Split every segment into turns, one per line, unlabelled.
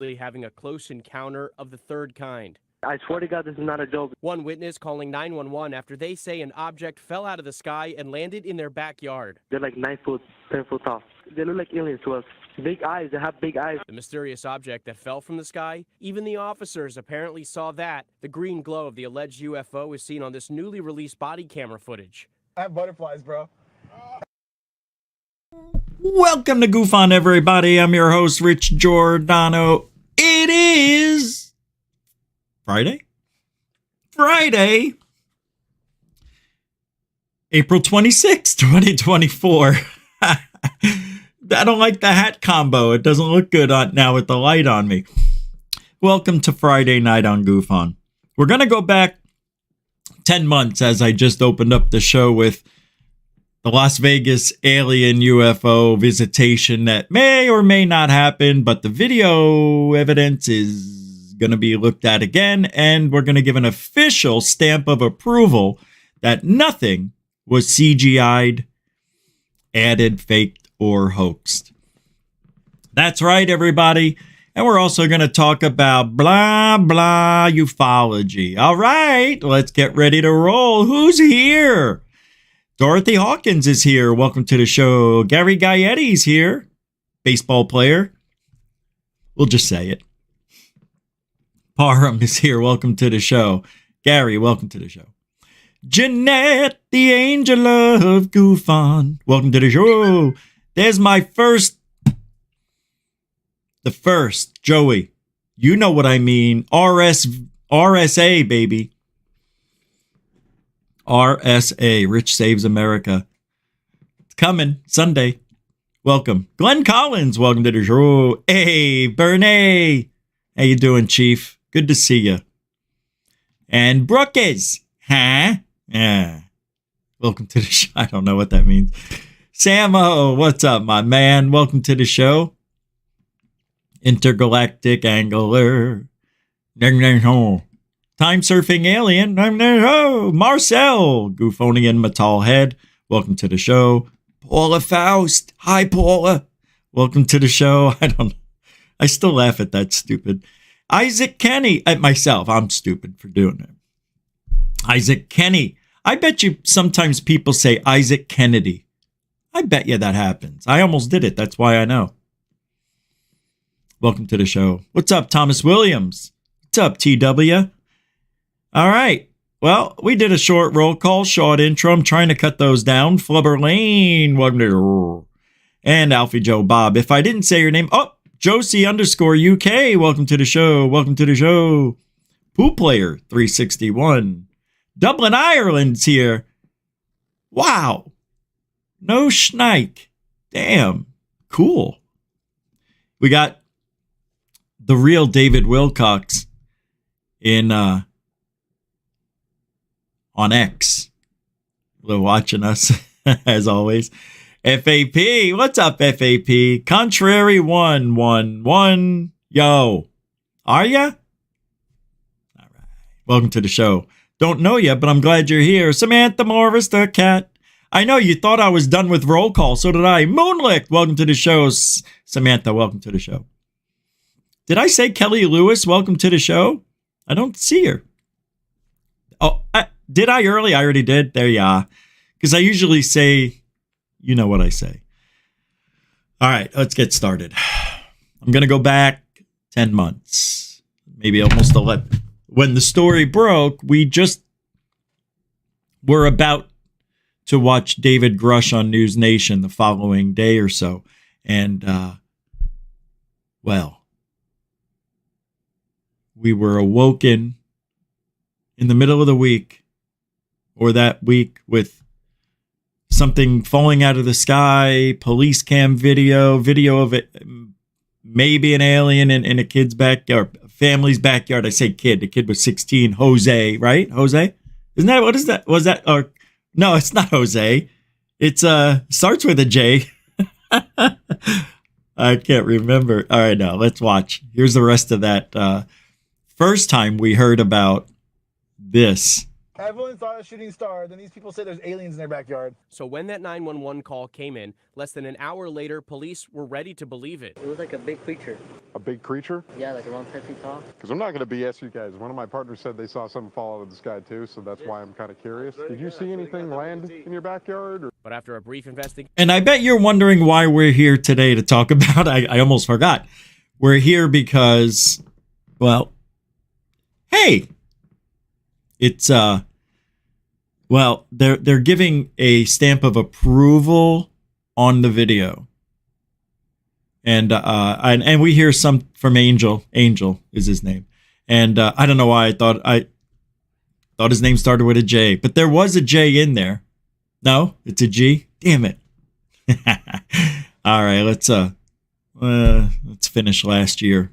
having a close encounter of the third kind.
I swear to God, this is not a joke.
One witness calling 911 after they say an object fell out of the sky and landed in their backyard.
They're like 9 foot, 10 foot tall. They look like aliens to us. Big eyes, they have big eyes.
The mysterious object that fell from the sky, even the officers apparently saw that. The green glow of the alleged UFO is seen on this newly released body camera footage.
I have butterflies, bro.
Welcome to GUFON, everybody. I'm your host, Rich Giordano. It is Friday, April 26, 2024. I don't like the hat combo. It doesn't look good now with the light on me. Welcome to Friday night on GUFON. We're going to go back 10 months as I just opened up the show with the Las Vegas alien UFO visitation that may or may not happen, but the video evidence is going to be looked at again, and we're going to give an official stamp of approval that nothing was CGI'd, added, faked, or hoaxed. That's right, everybody. And we're also going to talk about blah, blah, ufology. All right, let's get ready to roll. Who's here? Dorothy Hawkins is here. Welcome to the show. Gary Gaietti's here. Baseball player. We'll just say it. Parham is here. Welcome to the show. Gary, welcome to the show. Jeanette, the angel of GUFON. Welcome to the show. There's my first. The first, Joey. You know what I mean. RSA, baby. RSA, Rich Saves America. It's coming Sunday. Welcome. Glenn Collins, welcome to the show. Hey, Bernie. How you doing, Chief? Good to see you. And Brookes. Huh? Yeah. Welcome to the show. I don't know what that means. Samo, what's up, my man? Welcome to the show. Intergalactic Angler. Time surfing alien. Marcel. Gufonian Metal Head. Welcome to the show. Paula Faust. Hi, Paula. Welcome to the show. I still laugh at that stupid. Isaac Kenny. At myself. I'm stupid for doing it. Isaac Kenny. I bet you sometimes people say Isaac Kennedy. I bet you that happens. I almost did it. That's why I know. Welcome to the show. What's up, Thomas Williams? What's up, TW? All right. Well, we did a short roll call, short intro. I'm trying to cut those down. Flubber Lane. Welcome to and Alfie Joe Bob. If I didn't say your name, Josie _ UK. Welcome to the show. Welcome to the show. Poo Player 361. Dublin, Ireland's here. Wow. No schneik. Damn. Cool. We got the real David Wilcox in on X. They're watching us as always. FAP, what's up, FAP? Contrary 111. Yo, are ya? All right. Welcome to the show. Don't know ya, but I'm glad you're here. Samantha Morris, the cat. I know you thought I was done with roll call. So did I. Moonlicht, welcome to the show. Samantha, welcome to the show. Did I say Kelly Lewis? Welcome to the show. I don't see her. Oh, did I early? I already did. There you are. Because I usually say, you know what I say. All right, let's get started. I'm going to go back 10 months, maybe almost 11. When the story broke, we just were about to watch David Grush on News Nation the following day or so. And, well, we were awoken in the middle of the week or that week with something falling out of the sky, police cam video of it, maybe an alien in a kid's backyard, family's backyard. I say kid, the kid was 16, Jose, right? Jose? Isn't that, what is that? Was that, or no, it's not Jose. It's, starts with a J. I can't remember. All right, now let's watch. Here's the rest of that. First time we heard about this
Everyone saw a shooting star. Then these people say there's aliens in their backyard.
So when that 911 call came in, less than an hour later, police were ready to believe it.
It was like a big creature.
A big creature?
Yeah, like around 10 feet tall.
Because I'm not going to BS you guys. One of my partners said they saw something fall out of the sky too, so that's why I'm kind of curious. Did you see anything land in your backyard? Or?
But after a brief investigation...
And I bet you're wondering why we're here today to talk about... I almost forgot. We're here because, well, hey, it's, well, they're giving a stamp of approval on the video. And we hear some from Angel. Angel is his name. And I don't know why I thought his name started with a J, but there was a J in there. No, it's a G. Damn it. All right, let's finish last year.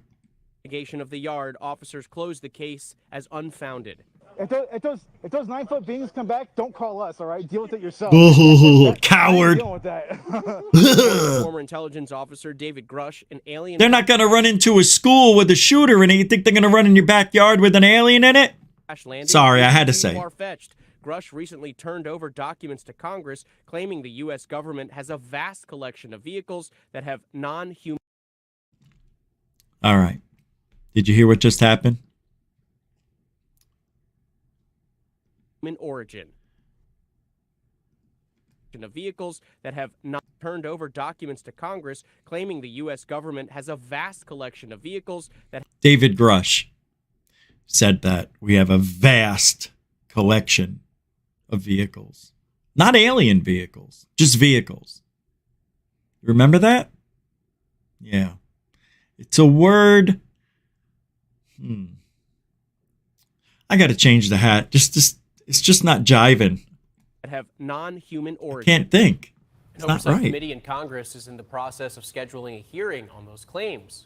Of the yard, officers closed the case as unfounded.
If those 9-foot beings come back, don't call us, all right? Deal with it yourself.
Ooh, coward.
Deal with that.
Former intelligence officer David Grush, an alien...
They're not going to run into a school with a shooter in it. You think they're going to run in your backyard with an alien in it? Sorry, I had to say.
Far-fetched. Grush recently turned over documents to Congress claiming the U.S. government has a vast collection of vehicles that have non-human...
All right. Did you hear what just happened?
Origin. Of vehicles that have not turned over documents to Congress claiming the U.S. government has a vast collection of vehicles that...
David Grush said that we have a vast collection of vehicles. Not alien vehicles, just vehicles. Remember that? Yeah. It's a word... I got to change the hat. It's just not jiving.
That have non-human origin.
Can't think. It's
An
not
oversight
right.
committee in Congress is in the process of scheduling a hearing on those claims.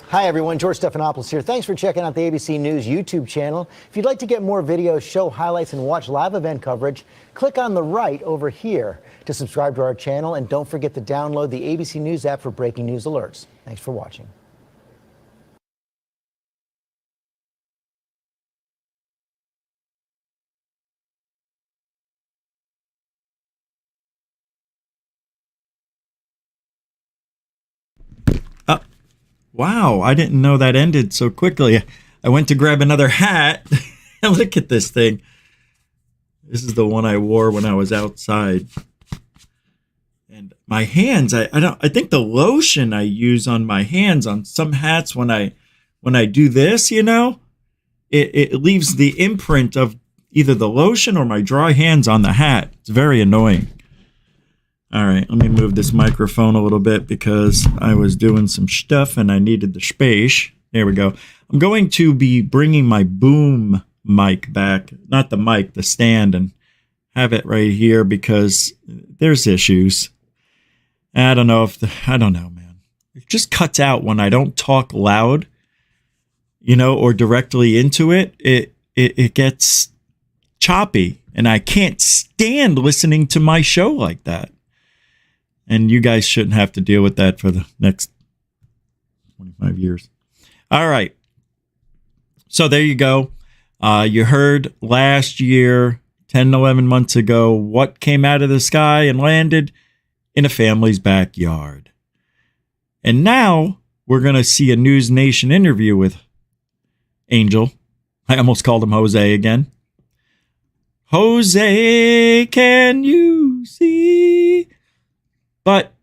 Hi, everyone. George Stephanopoulos here. Thanks for checking out the ABC News YouTube channel. If you'd like to get more videos, show highlights, and watch live event coverage, click on the right over here to subscribe to our channel. And don't forget to download the ABC News app for breaking news alerts. Thanks for watching.
Wow, I didn't know that ended so quickly. I went to grab another hat. Look at this thing. This is the one I wore when I was outside. And my hands, I think the lotion I use on my hands on some hats when I do this, you know, it leaves the imprint of either the lotion or my dry hands on the hat. It's very annoying. All right, let me move this microphone a little bit because I was doing some stuff and I needed the space. There we go. I'm going to be bringing my boom mic back, not the mic, the stand, and have it right here because there's issues. I don't know, man. It just cuts out when I don't talk loud, you know, or directly into it. It gets choppy, and I can't stand listening to my show like that. And you guys shouldn't have to deal with that for the next 25 years. All right. So there you go. You heard last year, 10, 11 months ago, what came out of the sky and landed in a family's backyard. And now we're going to see a News Nation interview with Angel. I almost called him Jose again. Jose, can you see? But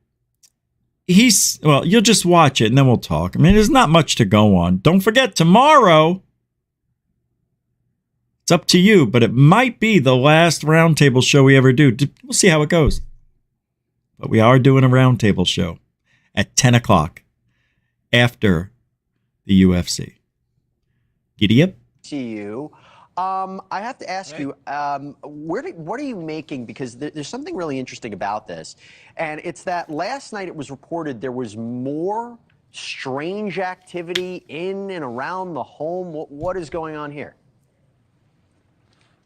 you'll just watch it and then we'll talk. I mean, there's not much to go on. Don't forget, tomorrow, it's up to you, but it might be the last roundtable show we ever do. We'll see how it goes. But we are doing a roundtable show at 10 o'clock after the UFC. Giddy up.
See you. I have to ask you, what are you making? Because there's something really interesting about this. And it's that last night it was reported there was more strange activity in and around the home. What is going on here?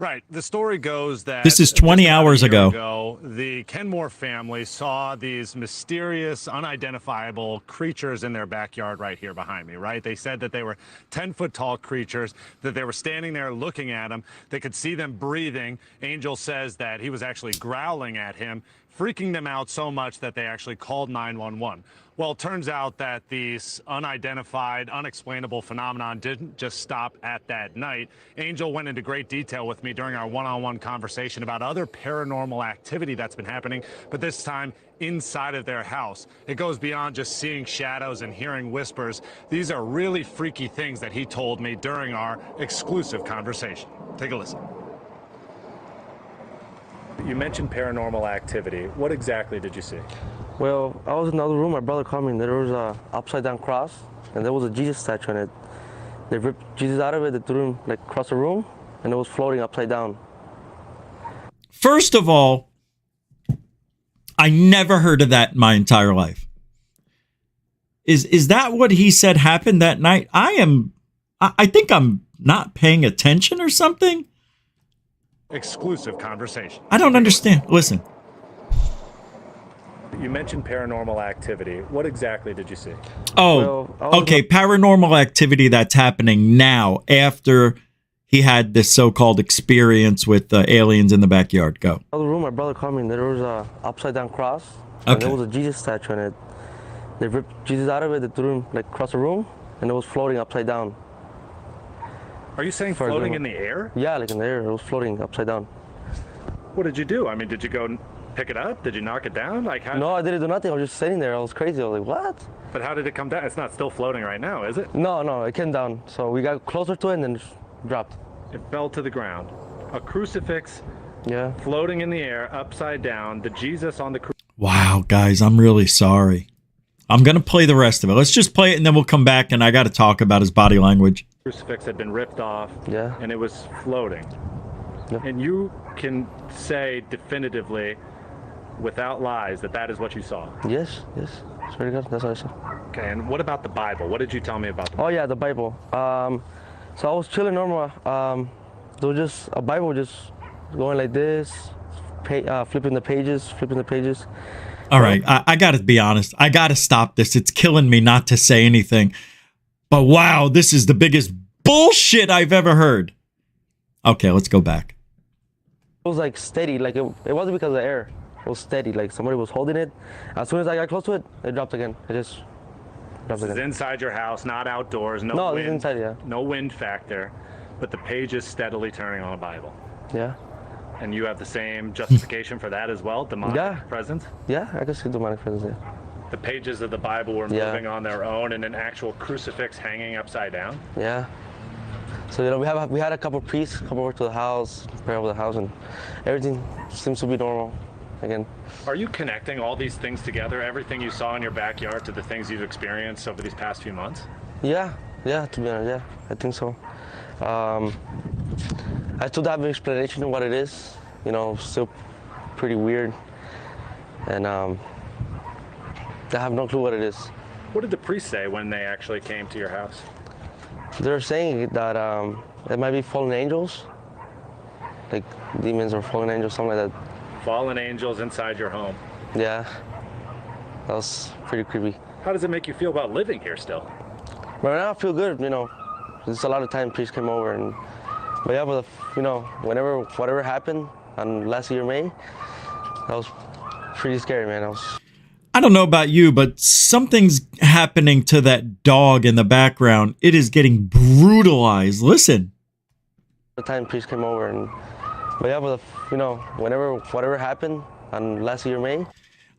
Right. The story goes that
This is 20
just about a
hours
year
ago.
The Kenmore family saw these mysterious, unidentifiable creatures in their backyard right here behind me, right? They said that they were 10-foot tall creatures, that they were standing there looking at them. They could see them breathing. Angel says that he was actually growling at him, freaking them out so much that they actually called 911. Well, it turns out that these unidentified, unexplainable phenomenon didn't just stop at that night. Angel went into great detail with me during our one-on-one conversation about other paranormal activity that's been happening, but this time inside of their house. It goes beyond just seeing shadows and hearing whispers. These are really freaky things that he told me during our exclusive conversation. Take a listen. You mentioned paranormal activity. What exactly did you see?
Well, I was in another room. My brother called me, and there was a upside-down cross, and there was a Jesus statue on it. They ripped Jesus out of it. They threw him like across the room, and it was floating upside down.
First of all, I never heard of that in my entire life. Is that what he said happened that night? I think I'm not paying attention or something.
Exclusive conversation.
I don't understand. Listen.
You mentioned paranormal activity. What exactly did you see?
Oh, okay. Paranormal activity that's happening now after he had this so-called experience with aliens in the backyard. Go.
Another room. My brother called me, and there was a upside-down cross, and there was a Jesus statue on it. They ripped Jesus out of it. They threw him like across the room, and it was floating upside down.
Are you saying floating in the air?
Yeah, like in the air. It was floating upside down.
What did you do? I mean, did you go pick it up? Did you knock it down? Like how?
No, I didn't do nothing. I was just sitting there. I was crazy. I was like, what?
But how did it come down? It's not still floating right now, is it?
No, it came down. So we got closer to it and then it dropped.
It fell to the ground. A crucifix floating in the air, upside down. The Jesus on the crucifix.
Wow, guys, I'm really sorry. I'm going to play the rest of it. Let's just play it and then we'll come back and I got to talk about his body language.
Crucifix had been ripped off.
Yeah.
And it was floating. Yeah. And you can say definitively, without lies, that that is what you saw.
Yes. It's very good. That's what I saw.
Okay, and what about the Bible? What did you tell me about the Bible?
Oh, yeah, the Bible. So I was chilling normal. There was just a Bible just going like this, flipping the pages.
All right, I got to be honest. I got to stop this. It's killing me not to say anything. But wow, this is the biggest bullshit I've ever heard. Okay, let's go back.
It was like steady, like it wasn't because of the air. It was steady, like somebody was holding it. As soon as I got close to it, it dropped again. It just dropped again.
This is inside your house, not outdoors. No wind,
this is inside, yeah.
No wind factor, but the page is steadily turning on a Bible.
Yeah.
And you have the same justification for that as well, demonic presence?
Yeah, I can see demonic presence, yeah.
The pages of the Bible were moving on their own and an actual crucifix hanging upside down?
Yeah. So, we had a couple priests come over to the house, pray over the house, and everything seems to be normal again.
Are you connecting all these things together, everything you saw in your backyard, to the things you've experienced over these past few months?
Yeah, to be honest, yeah, I think so. I still have an explanation of what it is, still pretty weird. And I have no clue what it is.
What did the priest say when they actually came to your house?
They're saying that it might be fallen angels, like demons or fallen angels, something like that.
Fallen angels inside your home.
Yeah, that was pretty creepy.
How does it make you feel about living here still?
Right now I feel good, There's a lot of time priests came over, but yeah, but whatever happened on last year May, that was pretty scary, man.
I don't know about you, but something's happening to that dog in the background. It is getting brutalized. Listen.
The time priest came over, but yeah, but whatever happened on last year May.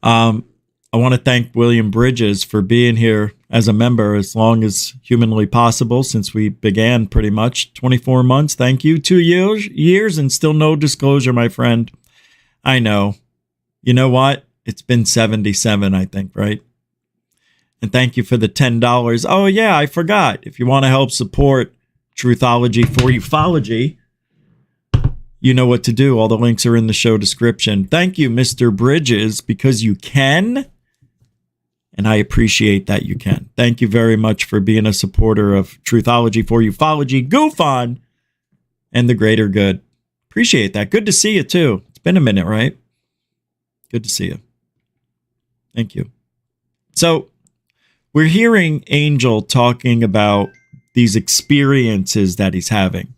I want to thank William Bridges for being here as a member as long as humanly possible since we began pretty much 24 months. Thank you. 2 years and still no disclosure, my friend. I know. You know what? It's been 77, I think, right? And thank you for the $10. Oh, yeah, I forgot. If you want to help support Truthology for Ufology, you know what to do. All the links are in the show description. Thank you, Mr. Bridges, because you can. And I appreciate that you can. Thank you very much for being a supporter of Truthology for Ufology, GUFON, and the greater good. Appreciate that. Good to see you, too. It's been a minute, right? Good to see you. Thank you. So, we're hearing Angel talking about these experiences that he's having.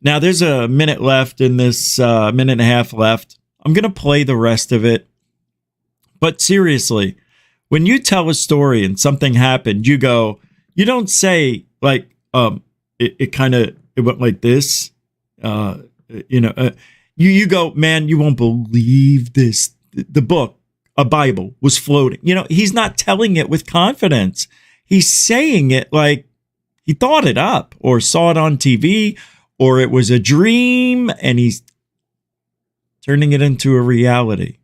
Now, there's a minute left in this, minute and a half left. I'm going to play the rest of it. But seriously, when you tell a story and something happened, you don't say, like, it went like this. You go, man, you won't believe this. The book, a Bible, was floating. He's not telling it with confidence. He's saying it like he thought it up or saw it on TV or it was a dream and he's turning it into a reality.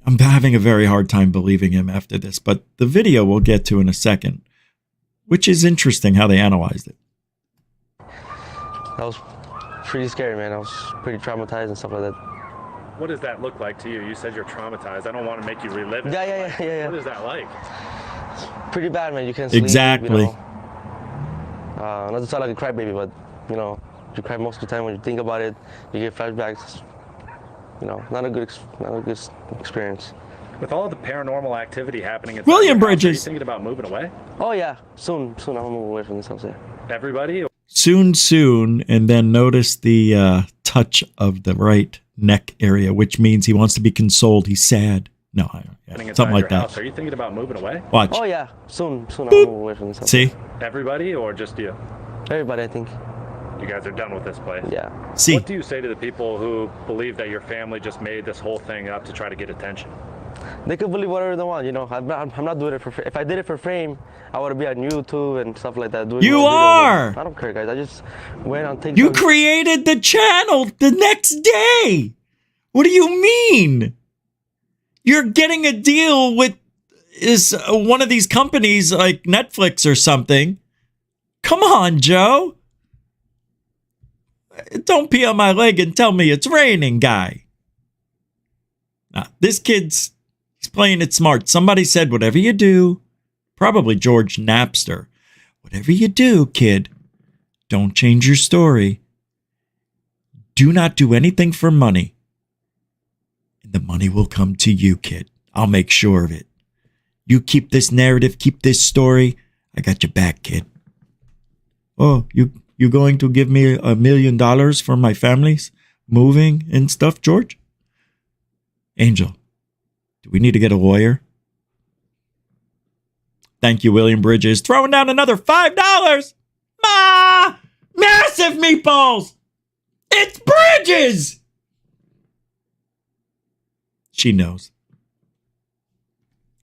I'm having a very hard time believing him after this, but the video we'll get to in a second, which is interesting how they analyzed it.
That was pretty scary, man. I was pretty traumatized and stuff like that.
What does that look like to you? You said you're traumatized. I don't want to make you relive it.
Yeah.
What is that like?
It's pretty bad, man. You can't sleep.
Exactly.
Not to sound like a crybaby, but you cry most of the time when you think about it. You get flashbacks. Not a good experience.
With all of the paranormal activity happening,
William
are you
Bridges.
thinking about moving away?
Oh yeah, soon I'm gonna move away from this house. Yeah.
Everybody?
Soon, and then notice the touch of the right neck area, which means he wants to be consoled. He's sad. No, something like that.
House. Are you thinking about moving away?
Watch.
Oh yeah, soon I'm gonna move away from this house.
See?
Everybody or just you?
Everybody, I think.
You guys are done with this place?
Yeah.
See?
What do you say to the people who believe that your family just made this whole thing up to try to get attention?
They could believe whatever they want. I'm not doing it for free. If I did it for fame, I would be on YouTube and stuff like that.
You are!
I don't care, guys. I just went on TikTok.
You created the channel the next day. What do you mean? You're getting a deal with one of these companies like Netflix or something. Come on, Joe. Don't pee on my leg and tell me it's raining, guy. Nah, this he's playing it smart. Somebody said, whatever you do, probably George Napster, whatever you do, kid, don't change your story. Do not do anything for money. And the money will come to you, kid. I'll make sure of it. You keep this narrative, keep this story. I got your back, kid. Oh, you going to give me $1 million for my family's moving and stuff, George? Angel, do we need to get a lawyer? Thank you, William Bridges. Throwing down another $5. Massive meatballs. It's Bridges. She knows.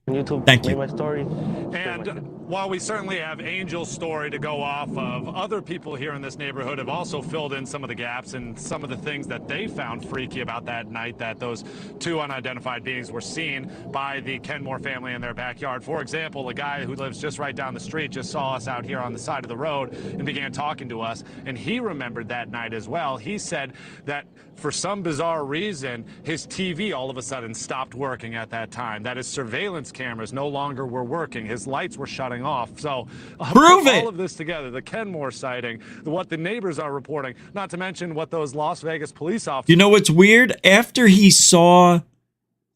YouTube.
Thank you.
Made my story.
And while we certainly have Angel's story to go off of, other people here in this neighborhood have also filled in some of the gaps and some of the things that they found freaky about that night that those two unidentified beings were seen by the Kenmore family in their backyard. For example, a guy who lives just right down the street just saw us out here on the side of the road and began talking to us, and he remembered that night as well. He said that for some bizarre reason, his TV all of a sudden stopped working at that time, that his surveillance cameras no longer were working, his lights were shutting off. So
prove it.
All of this together, the Kenmore sighting, what the neighbors are reporting, not to mention what those Las Vegas police officers...
You know what's weird? After he saw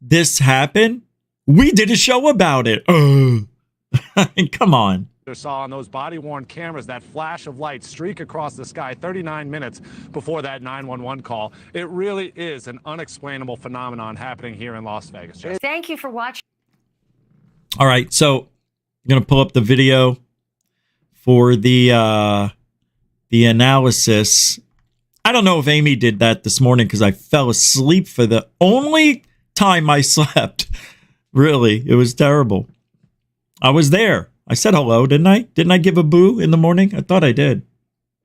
this happen, we did a show about it. Come on.
saw on those body-worn cameras, that flash of light streak across the sky 39 minutes before that 911 call. It really is an unexplainable phenomenon happening here in Las Vegas.
Thank you for watching.
All right, so I'm going to pull up the video for the analysis. I don't know if Amy did that this morning because I fell asleep for the only time I slept. Really, it was terrible. I was there. I said hello, didn't I? Didn't I give a boo in the morning? I thought I did.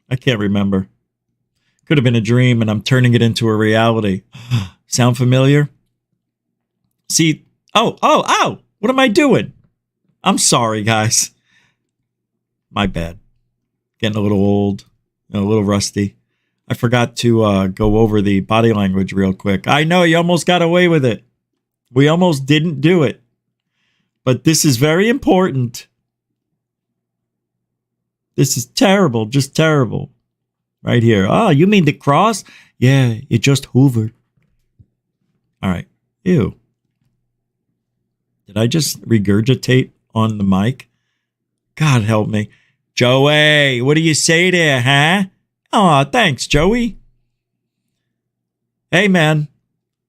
I can't remember. Could have been a dream, and I'm turning it into a reality. Sound familiar? See, oh, what am I doing? I'm sorry, guys. My bad. Getting a little old, a little rusty. I forgot to go over the body language real quick. I know you almost got away with it. We almost didn't do it. But this is very important. This is terrible, just terrible. Right here. Oh, you mean the cross? Yeah, it just hoovered. All right. Ew. Did I just regurgitate on the mic? God help me. Joey, what do you say there, huh? Aw, thanks, Joey. Hey, man.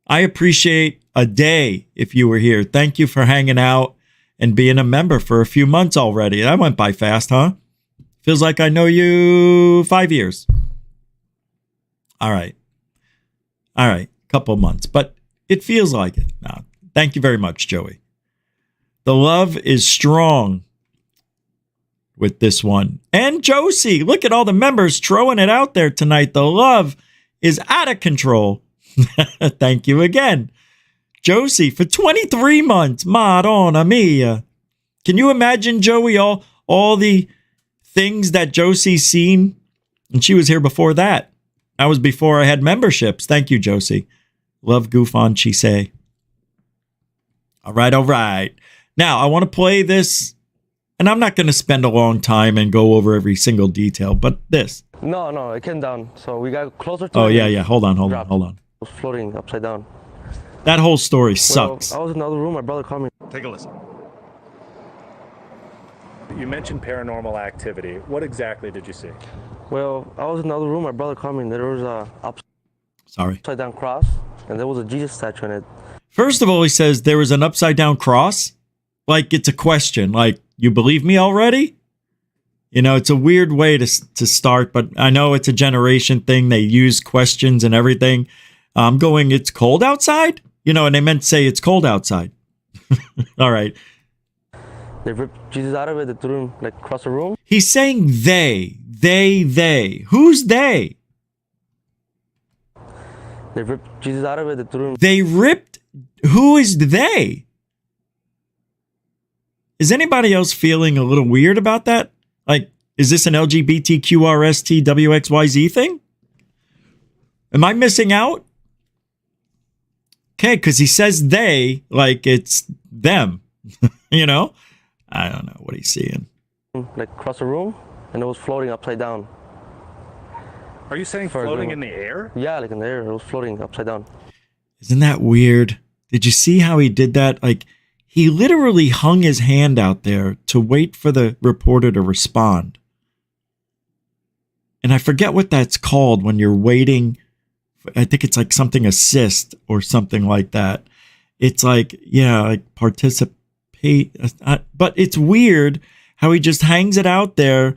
I appreciate a day if you were here. Thank you for hanging out and being a member for a few months already. That went by fast, huh? Feels like I know you 5 years. All right. Couple months, but it feels like it. No, thank you very much, Joey. The love is strong with this one. And Josie, look at all the members throwing it out there tonight. The love is out of control. Thank you again. Josie, for 23 months. Madonna mia. Can you imagine, Joey, all the things that Josie's seen? And she was here before that. That was before I had memberships. Thank you, Josie. Love GUFON, she say. All right. Now, I want to play this, and I'm not going to spend a long time and go over every single detail, but this.
No, it came down. So we got closer to
Oh,
it.
yeah. Hold on.
It was floating upside down.
That whole story sucks.
Well, I was in another room. My brother called me.
Take a listen. You mentioned paranormal activity. What exactly did you see?
Well, I was in another room. My brother called me, and there was a upside down cross, and there was a Jesus statue in it.
First of all, he says there was an upside down cross. Like it's a question. Like, you believe me already? You know, it's a weird way to start, but I know it's a generation thing. They use questions and everything. I'm going, it's cold outside? You know, and they meant to say it's cold outside. All right.
They ripped Jesus out of it. They threw him like across the room.
He's saying they. Who's they?
They ripped Jesus out of it. They threw him.
They ripped. Who is they? Is anybody else feeling a little weird about that? Like, is this an LGBTQRSTWXYZ thing? Am I missing out? Okay, because he says they like it's them. You know? I don't know what he's seeing.
Like across the room, and it was floating upside down.
Are you saying floating in the air?
Yeah, like in the air. It was floating upside down.
Isn't that weird? Did you see how he did that? Like, he literally hung his hand out there to wait for the reporter to respond. And I forget what that's called when you're waiting. I think it's like something assist or something like that. It's like, yeah, like participate. But it's weird how he just hangs it out there.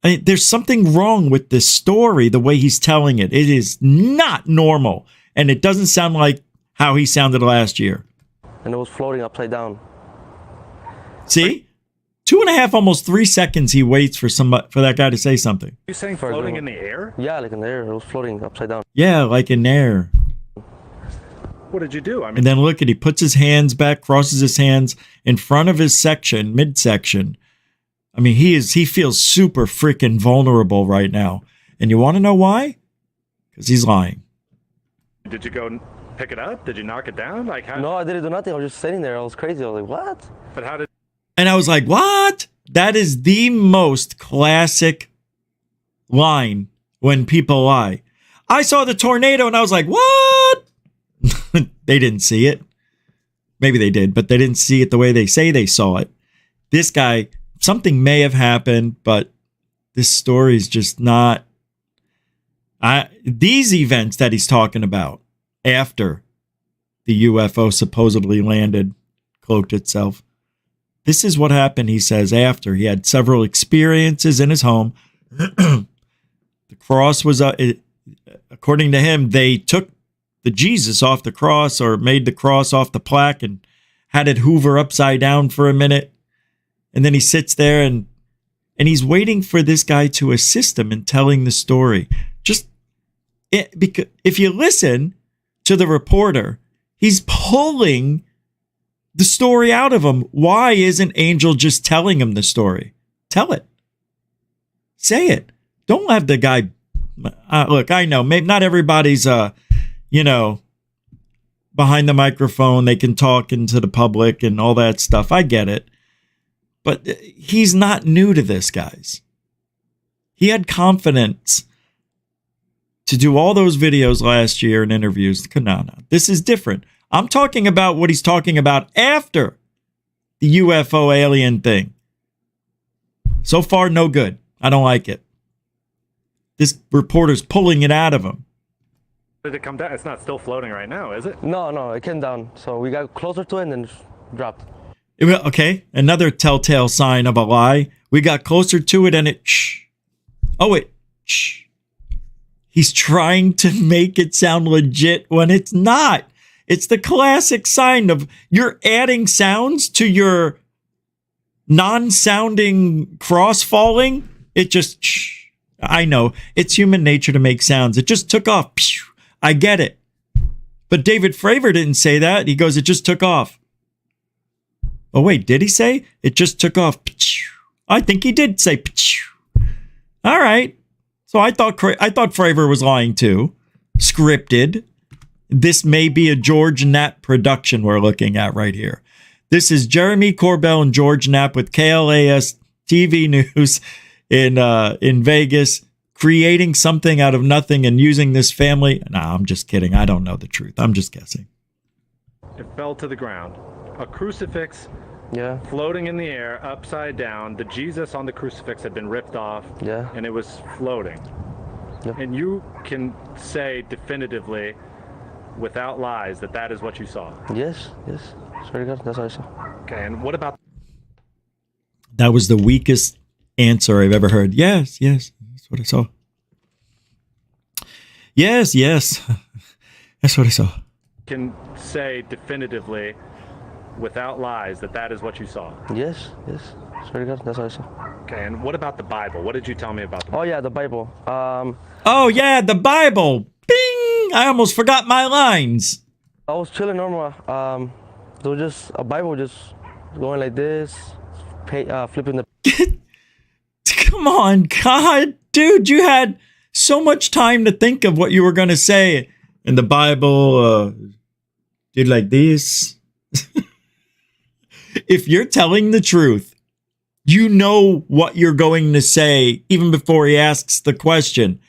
There's something wrong with this story, the way he's telling it. It is not normal. And it doesn't sound like how he sounded last year.
And it was floating upside down.
See? 2.5, almost 3 seconds he waits for that guy to say something.
Are you saying floating in the air?
Yeah, like in the air. It was floating upside down.
Yeah, like in air.
What did you do?
And then look at, he puts his hands back, crosses his hands in front of his section, midsection. I mean, he feels super freaking vulnerable right now. And you want to know why? Because he's lying.
Did you go pick it up? Did you knock it down? Like how?
No, I didn't do nothing. I was just sitting there. I was crazy. I was like, what?
But how did?
And I was like, what? That is the most classic line when people lie. I saw the tornado and I was like, what? They didn't see it. Maybe they did, but they didn't see it the way they say they saw it. This guy, something may have happened, but this story is just not. These events that he's talking about after the UFO supposedly landed, cloaked itself. This is what happened, he says, after. He had several experiences in his home. The cross was, according to him, they took the Jesus off the cross or made the cross off the plaque and had it hoover upside down for a minute. And then he sits there and he's waiting for this guy to assist him in telling the story. Because if you listen to the reporter, he's pulling the story out of him. Why isn't Angel just telling him the story? Tell it. Say it. Don't have the guy. Look, I know maybe not everybody's, behind the microphone. They can talk into the public and all that stuff. I get it. But he's not new to this, guys. He had confidence to do all those videos last year and interviews. No. This is different. I'm talking about what he's talking about after the UFO alien thing. So far, no good. I don't like it. This reporter's pulling it out of him.
Did it come down? It's not still floating right now, is it?
No, it came down. So we got closer to it and then it dropped.
Okay, another telltale sign of a lie. We got closer to it and it He's trying to make it sound legit when it's not. It's the classic sign of you're adding sounds to your non-sounding cross-falling. It just, I know, it's human nature to make sounds. It just took off. I get it. But David Fravor didn't say that. He goes, it just took off. Oh, wait, did he say it just took off? I think he did say. All right. So I thought Fravor was lying too. Scripted. This may be a George Knapp production we're looking at right here. This is Jeremy Corbell and George Knapp with KLAS TV News in Vegas, creating something out of nothing and using this family. Nah, I'm just kidding. I don't know the truth. I'm just guessing.
It fell to the ground. A crucifix
Yeah.
floating in the air, upside down. The Jesus on the crucifix had been ripped off,
Yeah.
and it was floating.
Yep.
And you can say definitively, without lies, that that is what you saw.
Yes. Swear to God, that's what I saw.
Okay, and what about...
That was the weakest answer I've ever heard. Yes, that's what I saw. Yes, that's what I saw.
Can say definitively, without lies, that that is what you saw.
Yes. Swear to God, that's what I saw.
Okay, and what about the Bible? What did you tell me about the Bible?
Oh yeah, the Bible.
Oh, yeah, the Bible. Bing! I almost forgot my lines.
I was chilling normal. There was just a Bible just going like this, flipping the.
Come on, God. Dude, you had so much time to think of what you were going to say. And the Bible did like this. If you're telling the truth, you know what you're going to say even before he asks the question.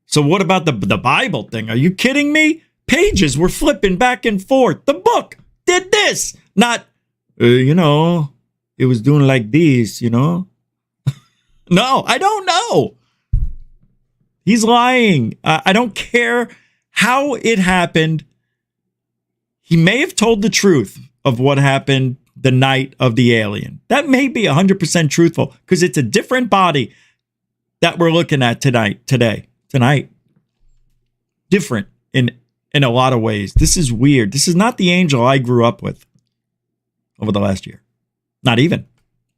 So what about the Bible thing? Are you kidding me? Pages were flipping back and forth. The book did this. Not, it was doing like this, No, I don't know. He's lying. I don't care how it happened. He may have told the truth of what happened the night of the alien. That may be 100% truthful because it's a different body that we're looking at tonight. Different in a lot of ways. This is weird. This is not the angel I grew up with over the last year. Not even.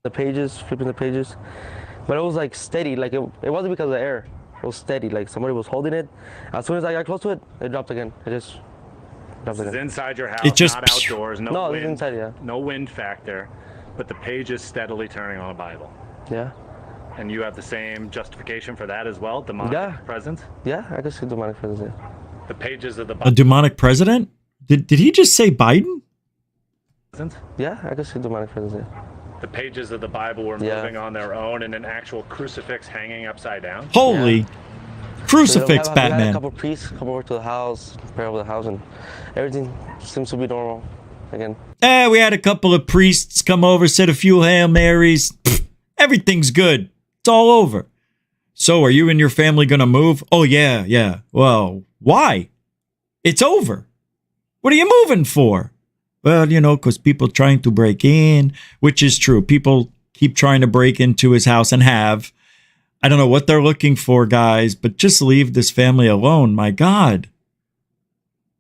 The pages, flipping the pages. But it was like steady. Like it wasn't because of the air. It was steady. Like somebody was holding it. As soon as I got close to it, it dropped again. It just dropped
This is
again.
inside your house,
It just-
not outdoors.
No,
wind,
it's inside, yeah.
No wind factor, but the page is steadily turning on a Bible.
Yeah.
And you have the same justification for that as well, demonic
Yeah.
presence?
Yeah, I could see demonic presence, yeah.
The pages of the
A
Bible.
demonic president? Did he just say Biden?
Yeah, I could see demonic presence, yeah.
The pages of the Bible were
Yeah.
moving on their own and an actual crucifix hanging upside down.
Holy crucifix,
We had a
Batman.
couple priests come over to the house, pray over the house, and everything seems to be normal again.
We had a couple of priests come over, said a few Hail Marys. Pfft, everything's good. It's all over. So are you and your family going to move? Oh, yeah. Well, why? It's over. What are you moving for? Well, because people trying to break in, which is true. People keep trying to break into his house and have. I don't know what they're looking for, guys, but just leave this family alone. My God.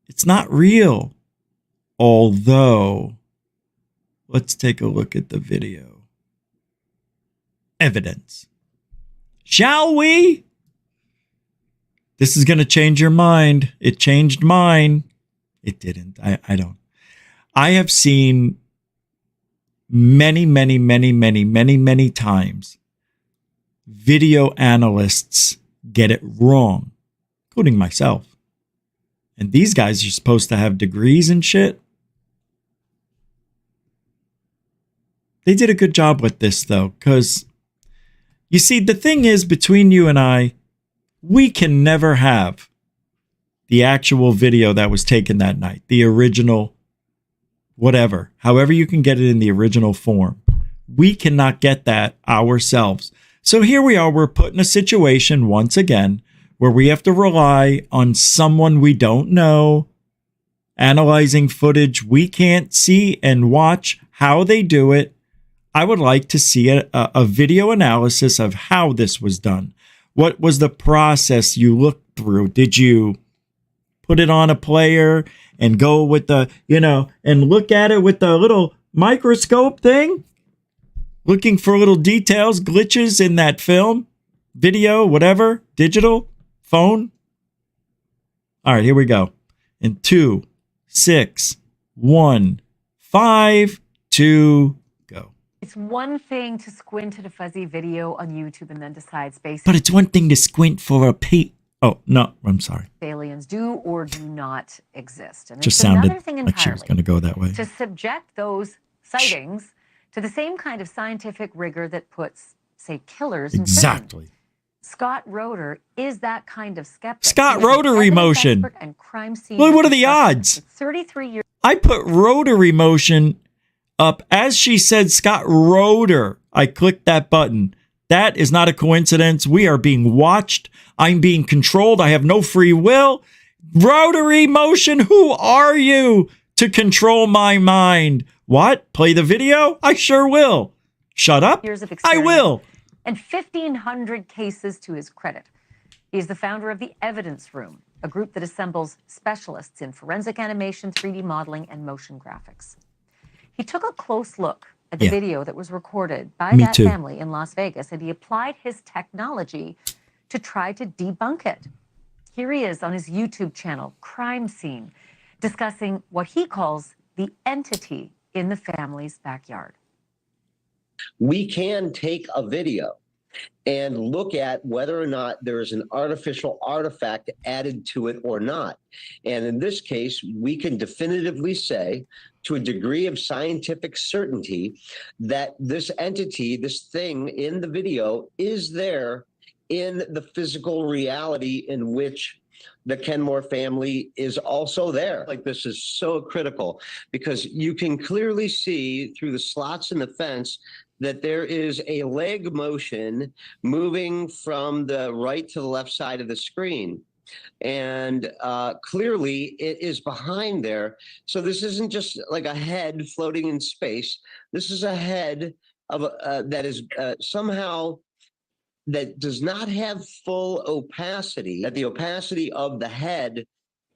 It's not real. Although, let's take a look at the video. Evidence. Shall we? This is going to change your mind. It changed mine. It didn't. I don't. I have seen many times video analysts get it wrong, including myself. And these guys are supposed to have degrees and shit. They did a good job with this, though, because, You see, the thing is, between you and I, we can never have the actual video that was taken that night, the original, whatever, however you can get it in the original form. We cannot get that ourselves. So here we are, we're put in a situation once again where we have to rely on someone we don't know, analyzing footage we can't see and watch how they do it. I would like to see a video analysis of how this was done. What was the process you looked through? Did you put it on a player and go with the, and look at it with the little microscope thing? Looking for little details, glitches in that film, video, whatever, digital, phone? All right, here we go. In 2, 6, 1, 5, 2, go.
It's one thing to squint at a fuzzy video on YouTube and then decide space.
But it's one thing to squint for a Oh, no, I'm sorry.
Aliens do or do not exist. And
Just
it's
sounded
another thing
like she was going to go that way.
to subject those sightings to the same kind of scientific rigor that puts, say, killers in prison.
Exactly.
Scott Roeder is that kind of skeptic.
Scott Roeder emotion.
And crime scene
Well, what are the odds?
33 years.
I put Roeder emotion up as she said Scott Roeder. I clicked that button. That is not a coincidence. We are being watched. I'm being controlled. I have no free will. Roeder emotion, who are you to control my mind? What? Play the video? I sure will. Shut up.
Years of
I
experience
will.
And 1,500 cases to his credit. He is the founder of the Evidence Room, a group that assembles specialists in forensic animation, 3D modeling, and motion graphics. He took a close look at the video that was recorded by that family in Las Vegas, and he applied his technology to try to debunk it. Here he is on his YouTube channel, Crime Scene, discussing what he calls the entity in the family's backyard.
We can take a video and look at whether or not there is an artificial artifact added to it or not. And in this case, we can definitively say, to a degree of scientific certainty, that this entity, this thing in the video, is there in the physical reality in which the Kenmore family is also there. Like, this is so critical because you can clearly see through the slots in the fence that there is a leg motion moving from the right to the left side of the screen. And clearly it is behind there. So this isn't just like a head floating in space. This is a head of that is somehow that does not have full opacity, that the opacity of the head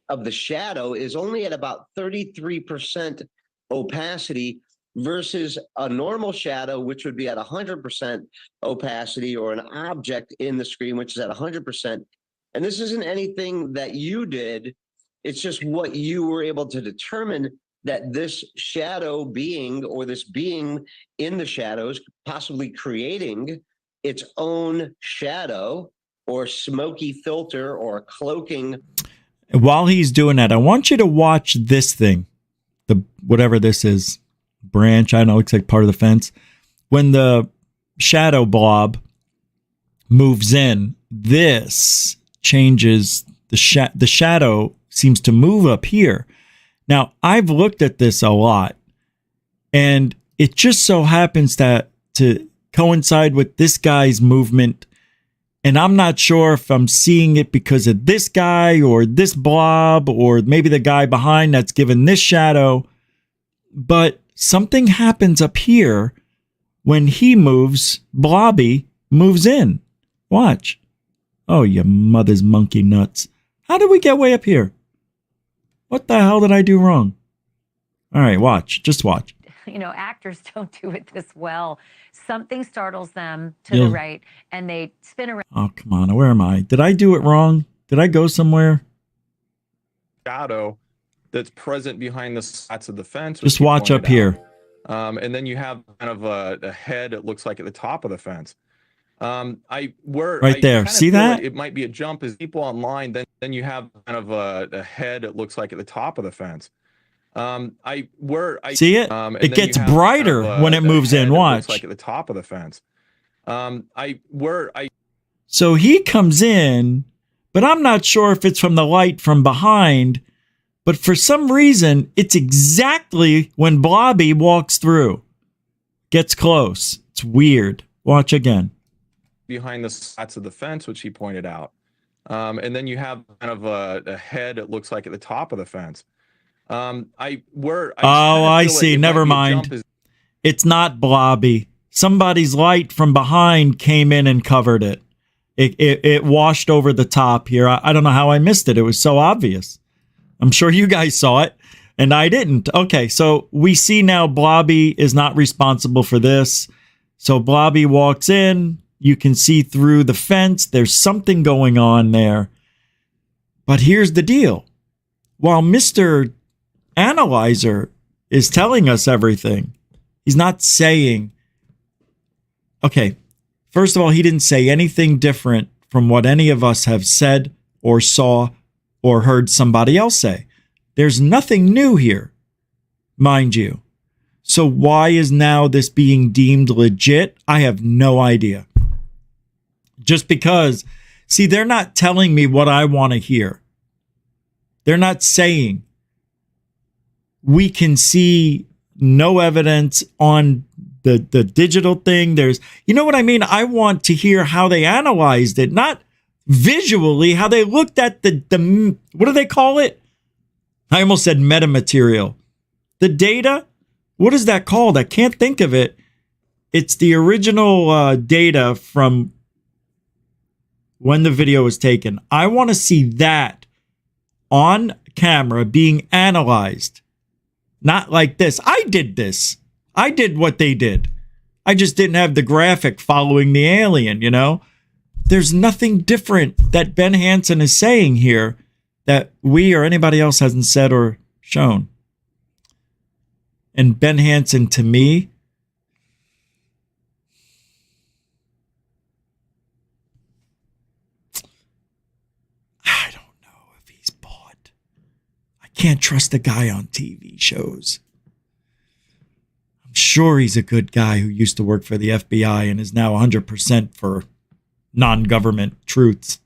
of the shadow is only at about 33% opacity versus a normal shadow, which would be at 100% opacity, or an object in the screen, which is at 100%. And this isn't anything that you did. It's just what you were able to determine, that this shadow being, or this being in the shadows, possibly creating its own shadow or smoky filter or cloaking.
While he's doing that, I want you to watch this thing, the whatever this is, branch, I don't know, looks like part of the fence. When the shadow blob moves in, this changes the shadow seems to move up here. Now, I've looked at this a lot, and it just so happens that to coincide with this guy's movement, and I'm not sure if I'm seeing it because of this guy or this blob, or maybe the guy behind that's given this shadow, but something happens up here when he moves. Blobby moves in. Watch. Oh, you mother's monkey nuts. How did we get way up here? What the hell did I do wrong? All right, watch. Just watch.
You know, actors don't do it this well. Something startles them to the right, and they spin around.
Oh, come on. Where am I? Did I do it wrong? Did I go somewhere?
Shadow that's present behind the slats of the fence.
Just watch up here.
And then you have kind of a head, it looks like, at the top of the fence. Right
there. See that?
It might be a jump as people online. Then you have kind of a head, it looks like, at the top of the fence.
See it? It gets brighter when it moves in. Watch.
Looks like at the top of the fence.
So he comes in, but I'm not sure if it's from the light from behind. But for some reason, it's exactly when Blobby walks through. Gets close. It's weird. Watch again.
Behind the slats of the fence, which he pointed out. And then you have kind of a head, it looks like, at the top of the fence.
I see. Never mind. It's not Blobby. Somebody's light from behind came in and covered it. It washed over the top here. I don't know how I missed it. It was so obvious. I'm sure you guys saw it, and I didn't. Okay, so we see now Blobby is not responsible for this. So Blobby walks in. You can see through the fence. There's something going on there. But here's the deal. While Mr. Analyzer is telling us everything, he's not saying... Okay, first of all, he didn't say anything different from what any of us have said or saw or heard somebody else say. There's nothing new here, mind you. So why is now this being deemed legit? I have no idea. Just because, see, they're not telling me what I want to hear. They're not saying we can see no evidence on the digital thing. There's, you know what I mean? I want to hear how they analyzed it, not visually, how they looked at the what do they call it? I almost said metamaterial. The data, what is that called? I can't think of it. It's the original data from when the video was taken. I want to see that on camera being analyzed. Not like this. I did this. I did what they did. I just didn't have the graphic following the alien, you know? There's nothing different that Ben Hansen is saying here that we or anybody else hasn't said or shown. And Ben Hansen, to me, I don't know if he's bought. I can't trust a guy on TV shows. I'm sure he's a good guy who used to work for the FBI and is now 100% for non-government truths.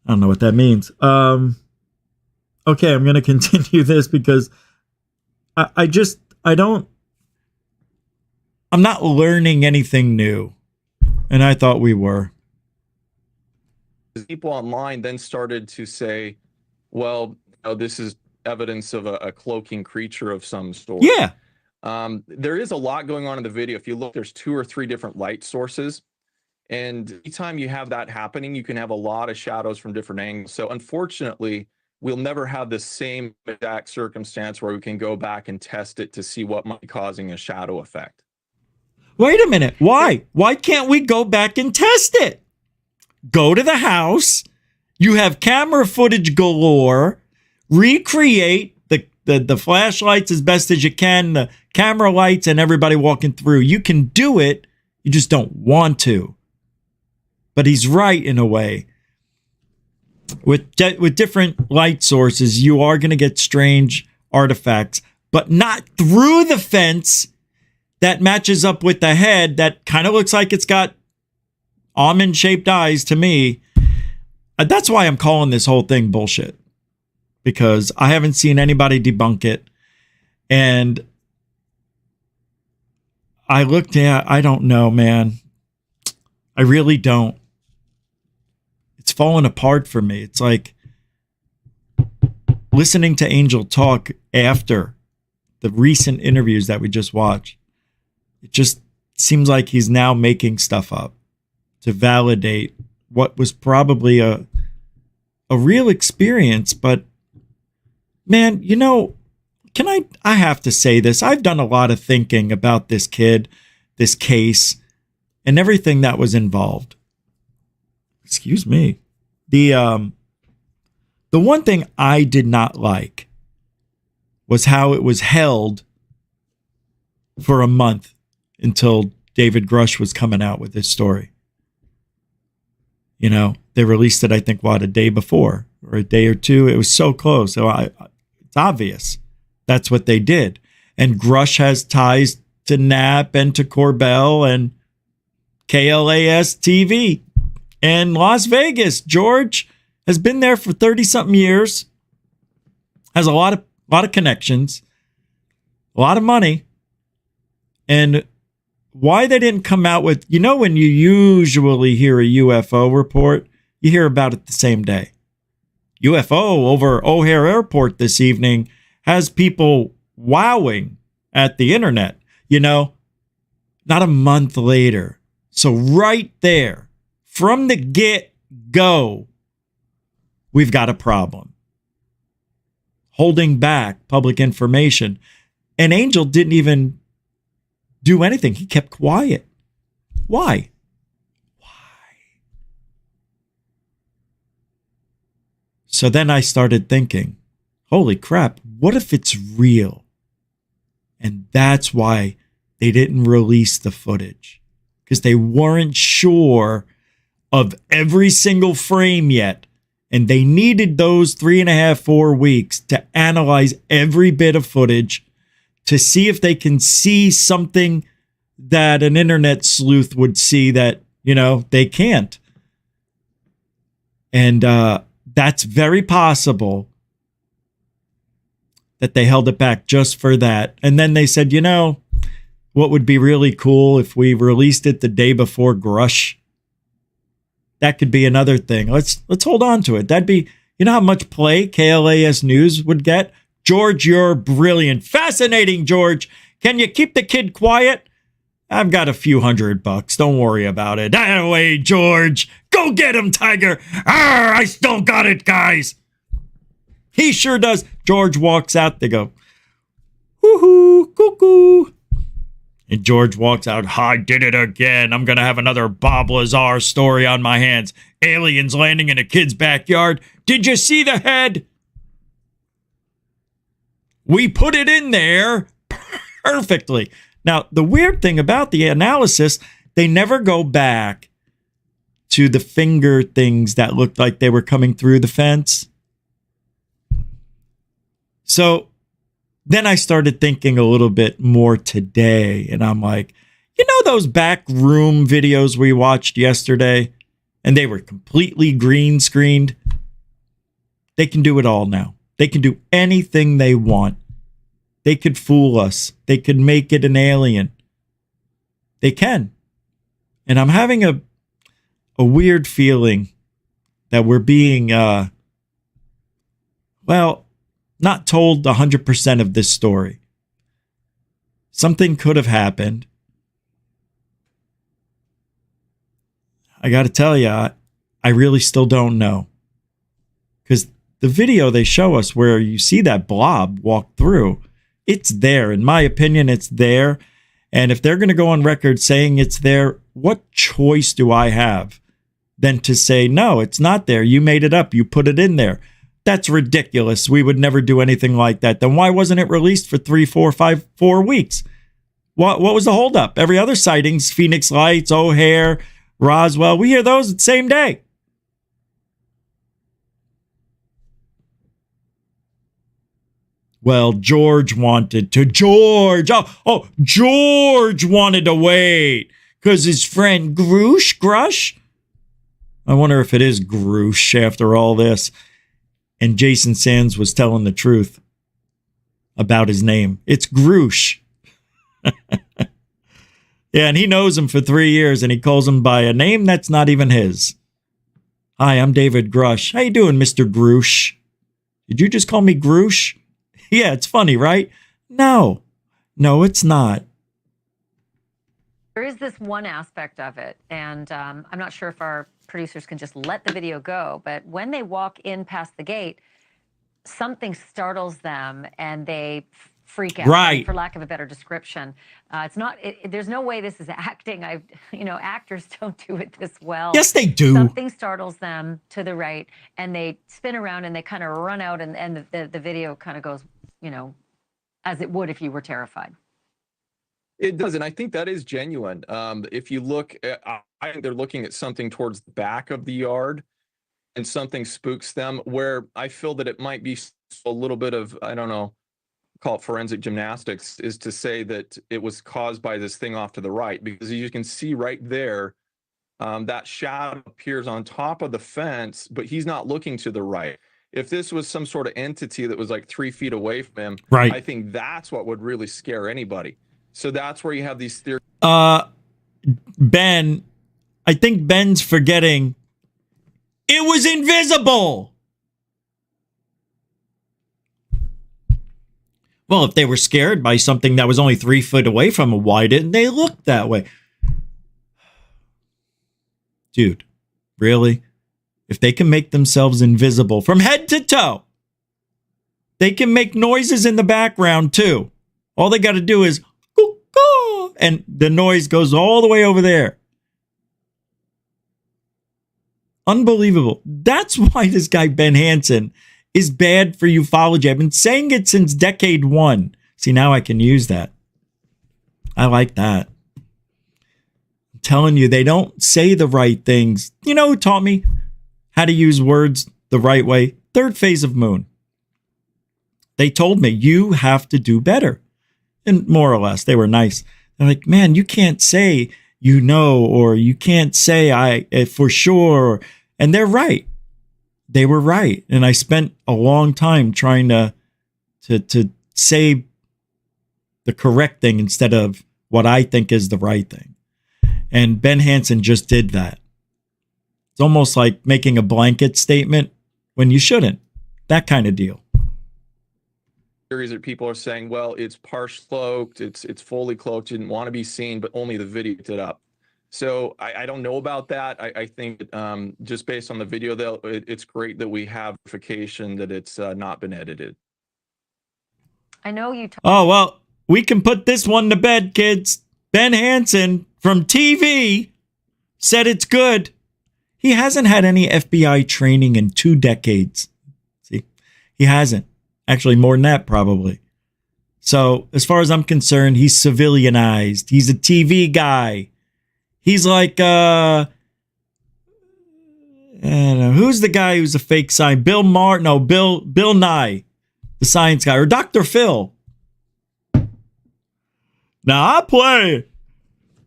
I don't know what that means. Okay, I'm going to continue this because I'm not learning anything new. And I thought we were.
People online then started to say, well, this is evidence of a cloaking creature of some sort.
Yeah.
There is a lot going on in the video. If you look, there's 2 or 3 different light sources. And anytime you have that happening, you can have a lot of shadows from different angles. So unfortunately, we'll never have the same exact circumstance where we can go back and test it to see what might be causing a shadow effect.
Wait a minute. Why? Why can't we go back and test it? Go to the house. You have camera footage galore. Recreate the flashlights as best as you can, the camera lights and everybody walking through. You can do it. You just don't want to. But he's right in a way. With different light sources, you are going to get strange artifacts, but not through the fence that matches up with the head that kind of looks like it's got almond-shaped eyes to me. That's why I'm calling this whole thing bullshit. Because I haven't seen anybody debunk it. And I looked at, I don't know, man. I really don't. It's fallen apart for me. It's like listening to Angel talk after the recent interviews that we just watched. It just seems like he's now making stuff up to validate what was probably a real experience. But man, you know, I have to say this. I've done a lot of thinking about this kid, this case, and everything that was involved. Excuse me. The one thing I did not like was how it was held for a month until David Grush was coming out with his story. You know, they released it, I think, a day before or a day or two. It was so close. So it's obvious that's what they did. And Grush has ties to Knapp and to Corbell and KLAS TV in Las Vegas. George has been there for 30-something years, has a lot of connections, a lot of money. And why they didn't come out with, when you usually hear a UFO report, you hear about it the same day. UFO over O'Hare Airport this evening has people wowing at the internet, not a month later. So right there, from the get-go, we've got a problem. Holding back public information. And Angel didn't even do anything. He kept quiet. Why? So then I started thinking, holy crap, what if it's real? And that's why they didn't release the footage, because they weren't sure of every single frame yet. And they needed those 3.5, 4 weeks to analyze every bit of footage to see if they can see something that an internet sleuth would see that, they can't. And that's very possible that they held it back just for that. And then they said, what would be really cool if we released it the day before Grush? That could be another thing. Let's hold on to it. That'd be, how much play KLAS News would get? George, you're brilliant. Fascinating, George. Can you keep the kid quiet? I've got a few $100. Don't worry about it. Away, George. Go get him, Tiger. Arr, I still got it, guys. He sure does. George walks out. They go, woohoo, cuckoo. And George walks out. I did it again. I'm going to have another Bob Lazar story on my hands. Aliens landing in a kid's backyard. Did you see the head? We put it in there perfectly. Now, the weird thing about the analysis, they never go back to the finger things that looked like they were coming through the fence. So then I started thinking a little bit more today, and I'm like, those back room videos we watched yesterday, and they were completely green screened? They can do it all now. They can do anything they want. They could fool us. They could make it an alien. They can. And I'm having a weird feeling that we're being, not told 100% of this story. Something could have happened. I got to tell you, I really still don't know. Because the video they show us where you see that blob walk through, it's there. In my opinion, it's there. And if they're going to go on record saying it's there, what choice do I have than to say, no, it's not there. You made it up. You put it in there. That's ridiculous. We would never do anything like that. Then why wasn't it released for 3, 4, 5, 4 weeks? What was the holdup? Every other sightings, Phoenix Lights, O'Hare, Roswell, we hear those the same day. Well, George wanted to. George wanted to wait because his friend Grush. I wonder if it is Grush after all this. And Jason Sands was telling the truth about his name. It's Grush. Yeah, and he knows him for 3 years, and he calls him by a name that's not even his. Hi, I'm David Grush. How you doing, Mr. Grush? Did you just call me Grush? Yeah, it's funny, right? No, it's not.
There is this one aspect of it, and I'm not sure if our producers can just let the video go, but when they walk in past the gate, something startles them and they freak out.
Right.
For lack of a better description, it's not. There's no way this is acting. Actors don't do it this well.
Yes, they do.
Something startles them to the right, and they spin around and they kind of run out, and the video kind of goes, as it would if you were terrified.
It does, and I think that is genuine. If you look, I think they're looking at something towards the back of the yard, and something spooks them. Where I feel that it might be a little bit of, I don't know, call it forensic gymnastics, is to say that it was caused by this thing off to the right, because as you can see right there, that shadow appears on top of the fence, but he's not looking to the right. If this was some sort of entity that was like 3 feet away from him,
right,
I think that's what would really scare anybody. So that's where you have these theories.
Ben, I think Ben's forgetting it was invisible. Well, if they were scared by something that was only 3 foot away from them, why didn't they look that way? Dude, really? If they can make themselves invisible from head to toe, they can make noises in the background too. All they got to do is, and the noise goes all the way over there. Unbelievable. That's why this guy, Ben Hansen, is bad for ufology. I've been saying it since decade 1. See, now I can use that. I like that. I'm telling you, they don't say the right things. You know who taught me how to use words the right way? Third phase of Moon. They told me, you have to do better. And more or less, they were nice. They're like, man, you can't say you know, or you can't say I for sure. And they're right. They were right. And I spent a long time trying to say the correct thing instead of what I think is the right thing. And Ben Hansen just did that. It's almost like making a blanket statement when you shouldn't. That kind of deal.
Theories that people are saying, well, it's partially cloaked, it's fully cloaked, didn't want to be seen, but only the video picked it up. So I don't know about that. I think just based on the video, though, it's great that we have verification that it's not been edited.
I know you.
Oh, well, we can put this one to bed, kids. Ben Hansen from TV said it's good. He hasn't had any FBI training in 2 decades. See, he hasn't. Actually, more than that, probably. So, as far as I'm concerned, he's civilianized. He's a TV guy. He's like, I don't know, who's the guy who's a fake sign? Bill Nye, the science guy, or Dr. Phil. Now, I play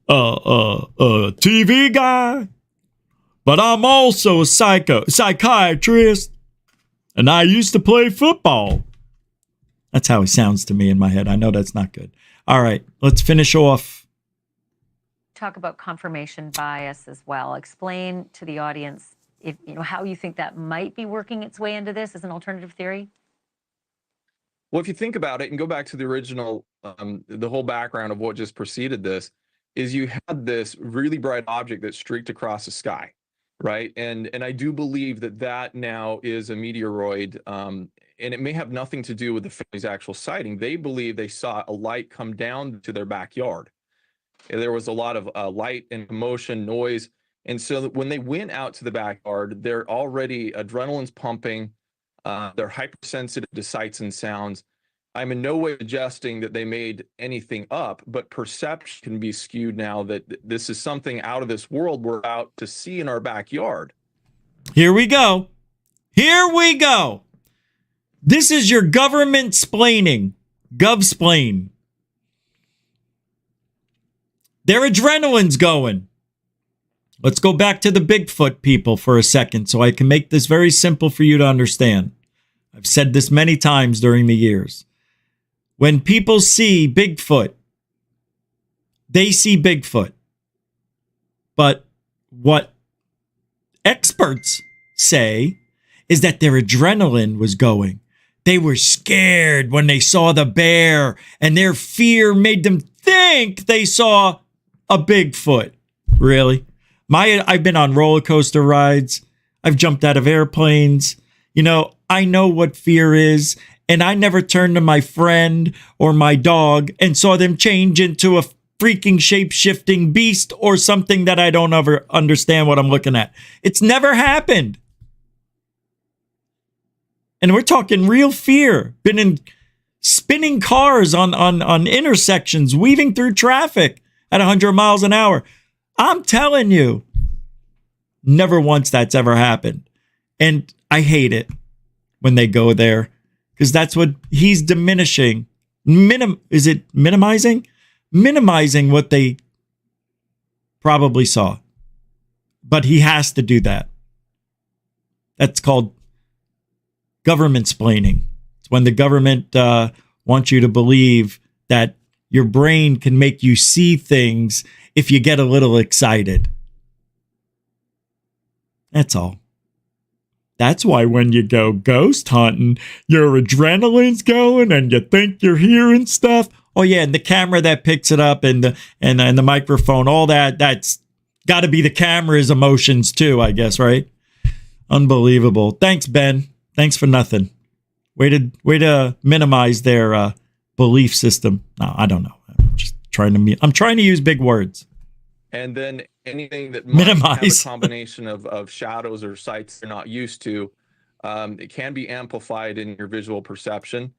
a TV guy, but I'm also a psychiatrist, and I used to play football. That's how he sounds to me in my head. I know that's not good. All right, let's finish off.
Talk about confirmation bias as well. Explain to the audience if how you think that might be working its way into this as an alternative theory.
Well, if you think about it and go back to the original, the whole background of what just preceded this is you had this really bright object that streaked across the sky, right? And I do believe that now is a meteoroid, and it may have nothing to do with the family's actual sighting. They believe they saw a light come down to their backyard. There was a lot of light and commotion, noise. And so when they went out to the backyard, they're already adrenaline's pumping. They're hypersensitive to sights and sounds. I'm in no way suggesting that they made anything up, but perception can be skewed now that this is something out of this world we're out to see in our backyard.
Here we go. Here we go. This is your government splaining. Govsplain. Their adrenaline's going. Let's go back to the Bigfoot people for a second so I can make this very simple for you to understand. I've said this many times during the years. When people see Bigfoot, they see Bigfoot. But what experts say is that their adrenaline was going. They were scared when they saw the bear, and their fear made them think they saw a Bigfoot. Really? I've been on roller coaster rides. I've jumped out of airplanes. I know what fear is, and I never turned to my friend or my dog and saw them change into a freaking shape-shifting beast or something that I don't ever understand what I'm looking at. It's never happened. And we're talking real fear. Been in spinning cars on intersections, weaving through traffic at 100 miles an hour. I'm telling you, never once that's ever happened. And I hate it when they go there because that's what he's diminishing. Is it minimizing? Minimizing what they probably saw. But he has to do that. That's called government splaining. It's when the government wants you to believe that your brain can make you see things if you get a little excited. That's all. That's why when you go ghost hunting, your adrenaline's going and you think you're hearing stuff. Oh yeah, and the camera that picks it up and the microphone, all that's got to be the camera's emotions too, I guess, right? Unbelievable. Thanks, Ben. Thanks for nothing. Way to minimize their belief system. No, I don't know. I'm trying to use big words.
And then anything that might have a combination of shadows or sights you're not used to, it can be amplified in your visual perception.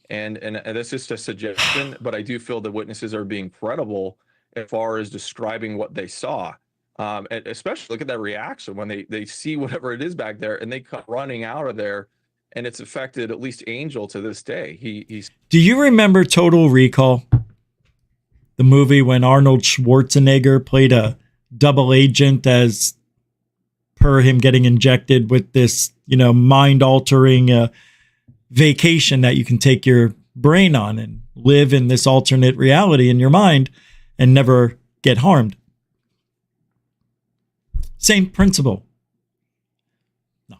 And that's just a suggestion, but I do feel the witnesses are being credible as far as describing what they saw. And especially look at that reaction when they see whatever it is back there and they come running out of there, and it's affected at least Angel to this day. He's.
Do you remember Total Recall? The movie when Arnold Schwarzenegger played a double agent as per him getting injected with this, mind-altering vacation that you can take your brain on and live in this alternate reality in your mind and never get harmed. Same principle. No.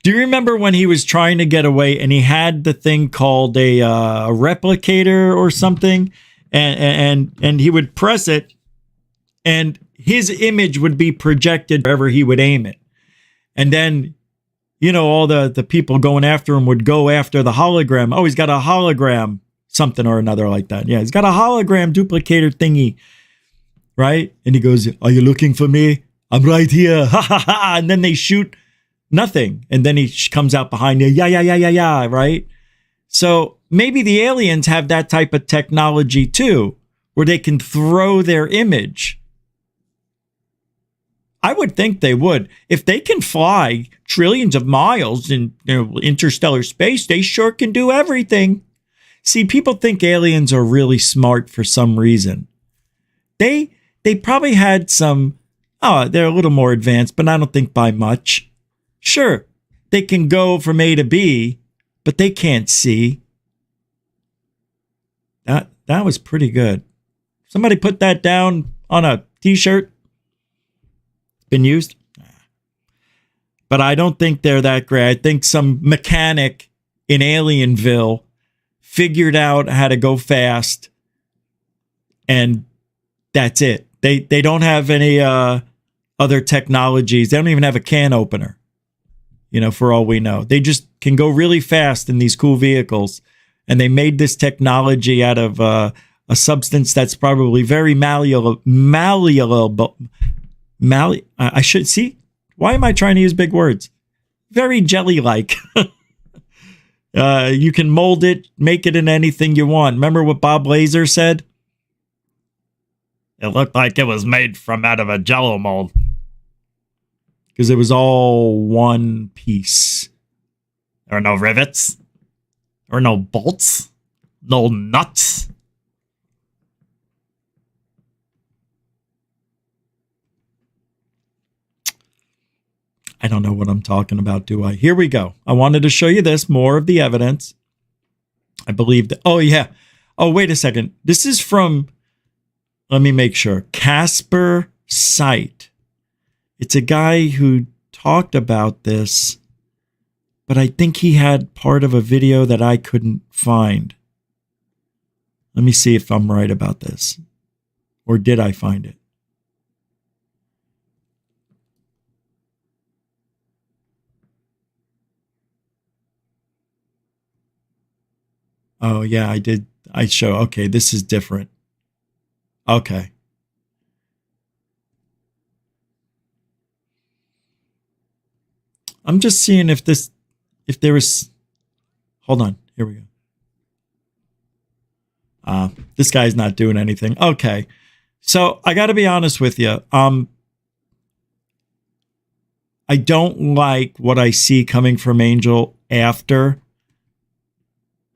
Do you remember when he was trying to get away and he had the thing called a replicator or something? And he would press it and his image would be projected wherever he would aim it. And then, all the people going after him would go after the hologram. Oh, he's got a hologram, something or another like that. Yeah, he's got a hologram duplicator thingy, right? And he goes, "Are you looking for me? I'm right here." Ha ha ha. And then they shoot nothing. And then he comes out behind you. Yeah, right? So maybe the aliens have that type of technology too, where they can throw their image. I would think they would. If they can fly trillions of miles in interstellar space, they sure can do everything. See, people think aliens are really smart for some reason. They probably had some, they're a little more advanced, but I don't think by much. Sure, they can go from A to B, but they can't see. That was pretty good. Somebody put that down on a t-shirt. Been used. But I don't think they're that great. I think some mechanic in Alienville figured out how to go fast, and that's it. They don't have any other technologies. They don't even have a can opener, for all we know. They just can go really fast in these cool vehicles. And they made this technology out of a substance that's probably very malleable. I should see. Why am I trying to use big words? Very jelly-like. You can mold it, make it in anything you want. Remember what Bob Lazar said? It looked like it was made out of a Jell-O mold. Because it was all one piece. There were no rivets. There were no bolts. No nuts. I don't know what I'm talking about, do I? Here we go. I wanted to show you this, more of the evidence. I believe that. Oh, yeah. Oh, wait a second. This is from, let me make sure, Casper Sight. It's a guy who talked about this, but I think he had part of a video that I couldn't find. Let me see if I'm right about this. Or did I find it? Oh, yeah, I did. I show. Okay, this is different. Okay. I'm just seeing if there is, hold on. Here we go. This guy's not doing anything. Okay. So I got to be honest with you. I don't like what I see coming from Angel after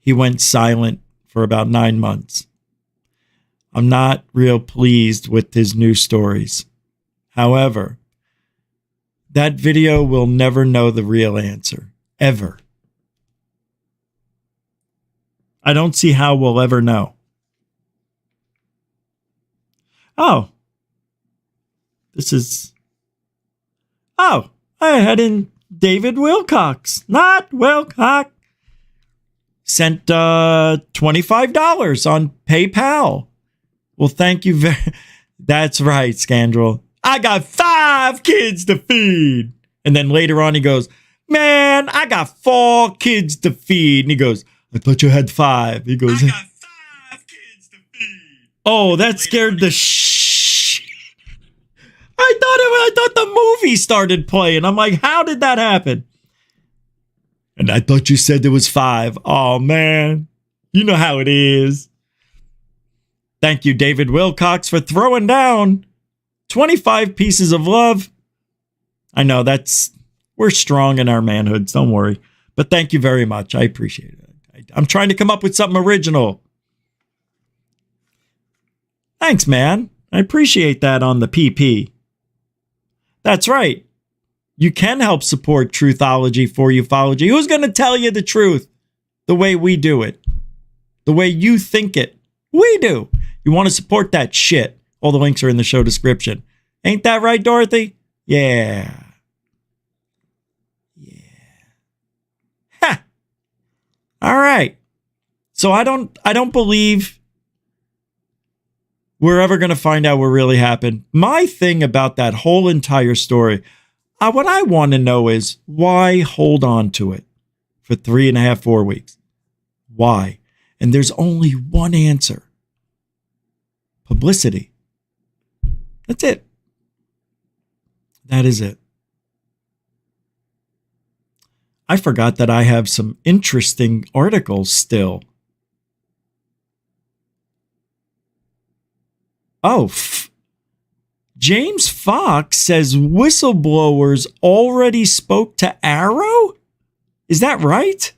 he went silent for about 9 months. I'm not real pleased with his new stories. However, That video will never know the real answer. Ever. I don't see how we'll ever know. Oh. This is... Oh, I had in David Wilcox. Not Wilcox. Sent $25 on PayPal. Well, thank you very... That's right, Scandrel. I got 5 kids to feed. And then later on he goes, man, I got 4 kids to feed. And he goes, I thought you had 5. He goes, I got 5 kids to feed. Oh, that scared the I thought the movie started playing. I'm like, how did that happen? And I thought you said there was 5. Oh, man. You know how it is. Thank you, David Wilcox, for throwing down 25 pieces of love. I know we're strong in our manhoods. Don't worry. But thank you very much. I appreciate it. I'm trying to come up with something original. Thanks, man. I appreciate that on the PP. That's right. You can help support Truthology for Ufology. Who's going to tell you the truth the way we do it? The way you think it. We do. You want to support that shit? All the links are in the show description. Ain't that right, Dorothy? Yeah. Yeah. Ha! All right. So I don't believe we're ever going to find out what really happened. My thing about that whole entire story, what I want to know is why hold on to it for 3.5, 4 weeks? Why? And there's only one answer. Publicity. That's it. That is it. I forgot that I have some interesting articles still. Oh, James Fox says whistleblowers already spoke to Arrow? Is that right?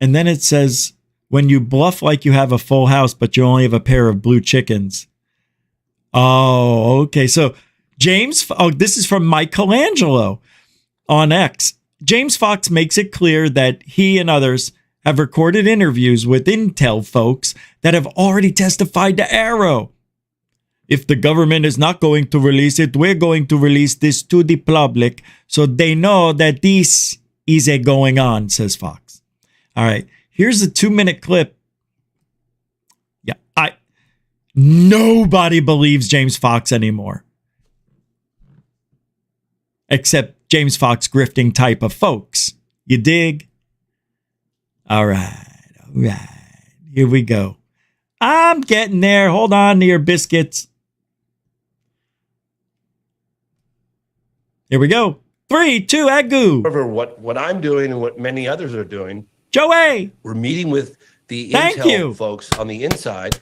And then it says, when you bluff like you have a full house, but you only have a pair of blue chickens. Oh, okay. So this is from Michelangelo on X. James Fox makes it clear that he and others have recorded interviews with intel folks that have already testified to Arrow. If the government is not going to release it, we're going to release this to the public so they know that this is going on, says Fox. All right, here's a 2-minute clip. Yeah, nobody believes James Fox anymore. Except James Fox grifting type of folks. You dig? All right. Here we go. I'm getting there. Hold on to your biscuits. Here we go. 3, 2, agoo.
However, what I'm doing and what many others are doing,
Joey,
we're meeting with the
Thank
intel
you.
folks on the inside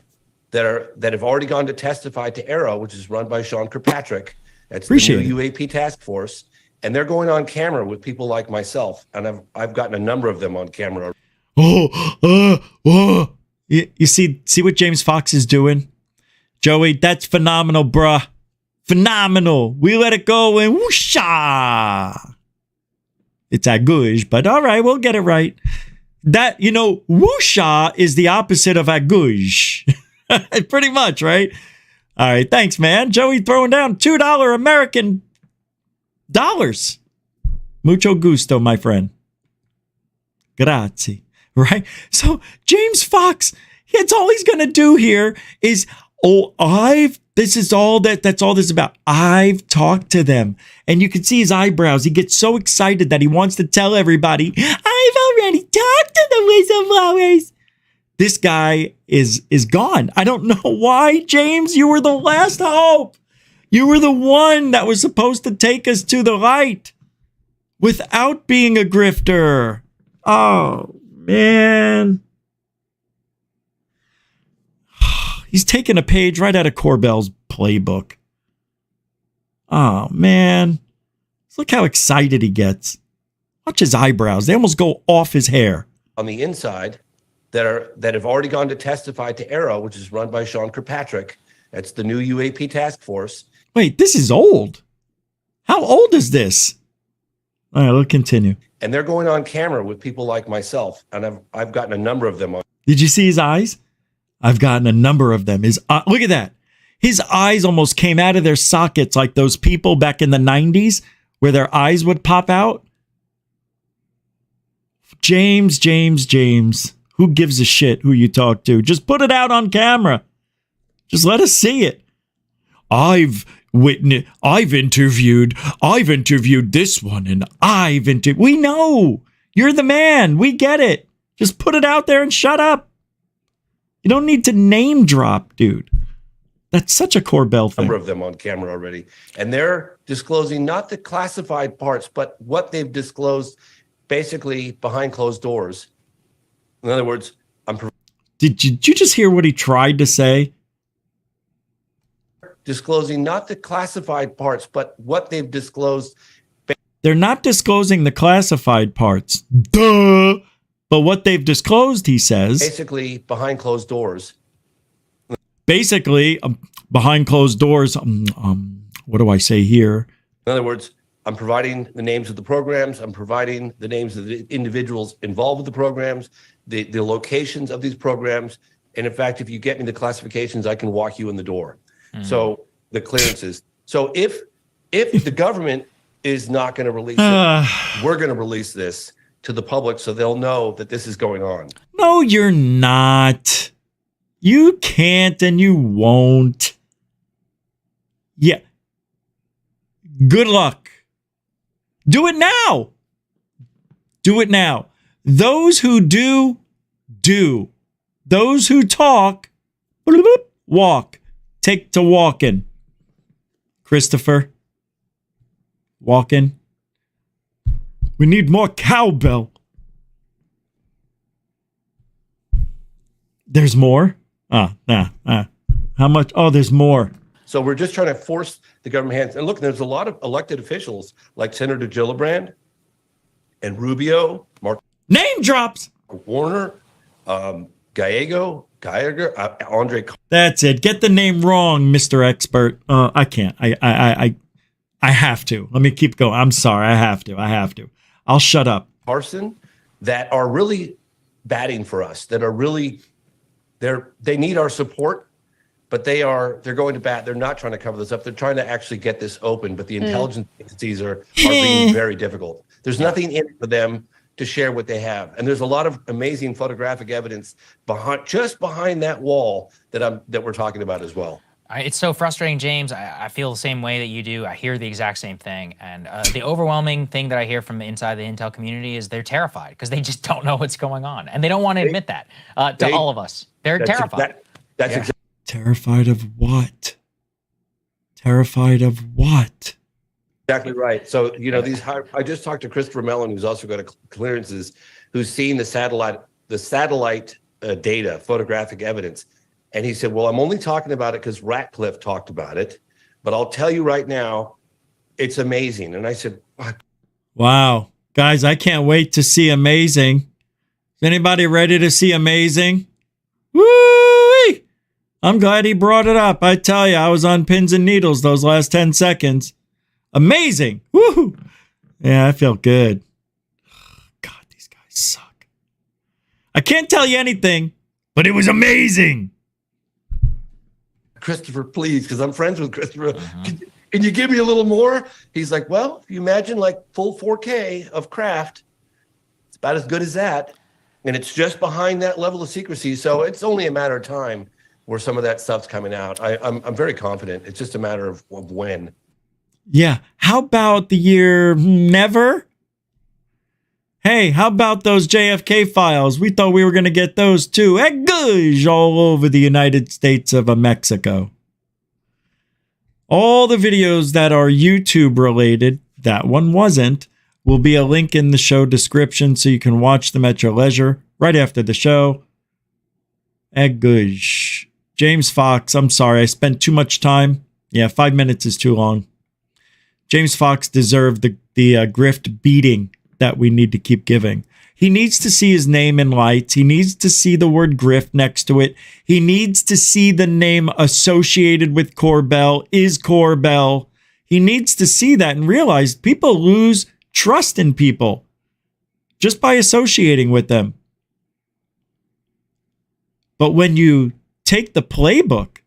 that have already gone to testify to Arrow, which is run by Sean Kirkpatrick. That's
Appreciate
the new UAP task force, and they're going on camera with people like myself, and I've gotten a number of them on camera.
You see what James Fox is doing? Joey, that's phenomenal, bruh. Phenomenal. We let it go and whoosha. It's agouge, but all right, we'll get it right. That, whoosha is the opposite of agouge. Pretty much, right? All right, thanks, man. Joey throwing down $2 American dollars. Mucho gusto, my friend. Grazie. Right? So James Fox, that's all he's going to do here is, that's all this about. I've talked to them. And you can see his eyebrows. He gets so excited that he wants to tell everybody, I've already talked to the whistleblowers. This guy is gone. I don't know why, James. You were the last hope. You were the one that was supposed to take us to the light without being a grifter. Oh, man. He's taking a page right out of Corbell's playbook. Oh, man. Look how excited he gets. Watch his eyebrows. They almost go off his hair.
On the inside that have already gone to testify to Arrow, which is run by Sean Kirkpatrick. That's the new UAP task force.
Wait, this is old. How old is this? All right, we'll continue.
And they're going on camera with people like myself. And I've gotten a number of them on.
Did you see his eyes? I've gotten a number of them. Look at that. His eyes almost came out of their sockets like those people back in the 90s where their eyes would pop out. James. Who gives a shit who you talk to? Just put it out on camera. Just let us see it. I've interviewed this one, and we know. You're the man. We get it. Just put it out there and shut up. You don't need to name drop, dude. That's such a Corbell thing.
Number of them on camera already. And they're disclosing not the classified parts, but what they've disclosed basically behind closed doors. In other words,
Did you just hear what he tried to say?
Disclosing not the classified parts, but what they've disclosed.
They're not disclosing the classified parts. Duh. But what they've disclosed, he says.
Basically behind closed doors.
Basically, behind closed doors. What do I say here?
In other words, I'm providing the names of the programs. I'm providing the names of the individuals involved with the programs, the locations of these programs. And in fact, if you get me the classifications, I can walk you in the door. So the clearances. So if the government is not going to release it, we're going to release this to the public so they'll know that this is going on.
No, you're not. You can't and you won't. Yeah. Good luck. Do it now. Do it now. Those who do. Those who talk, walk. Take to walking. Christopher. Walking. We need more cowbell. There's more? How much? Oh, there's more.
So we're just trying to force the government hands. And look, there's a lot of elected officials like Senator Gillibrand and Rubio, Mark.
Name drops.
Warner, Geiger, Andre.
That's it. Get the name wrong, Mr. Expert. I can't. I have to. Let me keep going. I'm sorry. I have to. I'll shut up.
Carson, that are really batting for us, that are really, they need our support, but they're going to bat. They're not trying to cover this up. They're trying to actually get this open, but the intelligence agencies are being very difficult. There's nothing in it for them to share what they have. And there's a lot of amazing photographic evidence behind that wall that we're talking about as well.
It's so frustrating, James. I feel the same way that you do. I hear the exact same thing. And the overwhelming thing that I hear from inside the intel community is they're terrified because they just don't know what's going on. And they don't want to admit that to all of us. They're terrified.
That's exactly.
Terrified of what? Terrified of what?
Exactly right. So, I just talked to Christopher Mellon, who's also got clearances, who's seen the satellite data, photographic evidence. And he said, well, I'm only talking about it because Ratcliffe talked about it. But I'll tell you right now, it's amazing. And I said, what?
Wow. Guys, I can't wait to see Amazing. Is anybody ready to see Amazing? Woo-wee! I'm glad he brought it up. I tell you, I was on pins and needles those last 10 seconds. Amazing. Woo! Yeah, I felt good. God, these guys suck. I can't tell you anything, but it was amazing.
Christopher, please, because I'm friends with Christopher. Can you give me a little more? He's like, well, if you imagine like full 4K of craft, it's about as good as that. And it's just behind that level of secrecy. So it's only a matter of time where some of that stuff's coming out. I'm very confident. It's just a matter of when. Yeah.
How about the year never? Hey, how about those JFK files? We thought we were going to get those too. Eggush all over the United States of Mexico. All the videos that are YouTube related, that one wasn't, will be a link in the show description so you can watch them at your leisure right after the show. Eggush. James Fox, I'm sorry, I spent too much time. Yeah, 5 minutes is too long. James Fox deserved the grift beating that we need to keep giving. He needs to see his name in lights. He needs to see the word grift next to it. He needs to see the name associated with Corbell is Corbell. He needs to see that and realize people lose trust in people just by associating with them. But when you take the playbook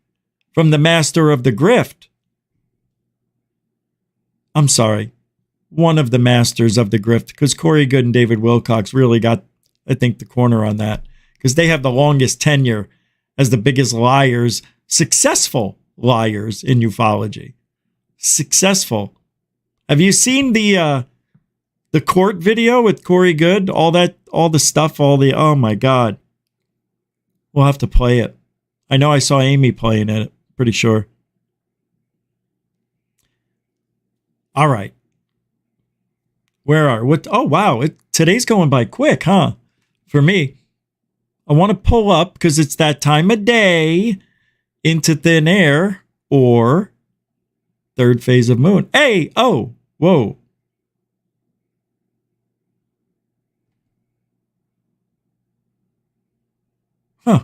from the master of the grift, I'm sorry, one of the masters of the grift, because Corey Good and David Wilcox really got, I think, the corner on that, because they have the longest tenure as the biggest liars, successful liars in ufology. Successful. Have you seen the court video with Corey Good? All the stuff, oh my God. We'll have to play it. I know I saw Amy playing it, pretty sure. All right. Oh, wow. Today's going by quick, huh? For me. I want to pull up, because it's that time of day, Into Thin Air or Third Phase of Moon. Hey, oh, whoa. Huh.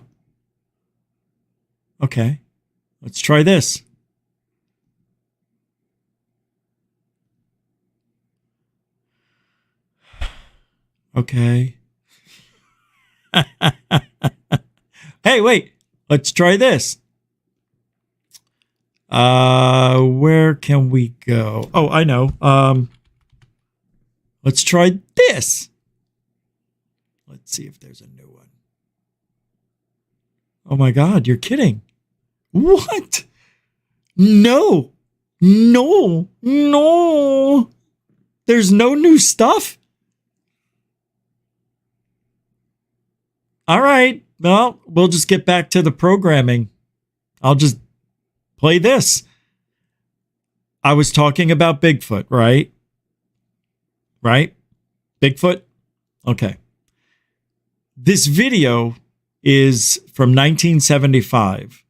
Okay. Let's try this. Okay. Hey, wait. Let's try this. Where can we go? Oh, I know. Let's try this. Let's see if there's a new one. Oh my God, you're kidding. What? No. No. There's no new stuff? All right. Well, we'll just get back to the programming. I'll just play this. I was talking about Bigfoot, right? Right? Bigfoot? Okay. This video is from 1975.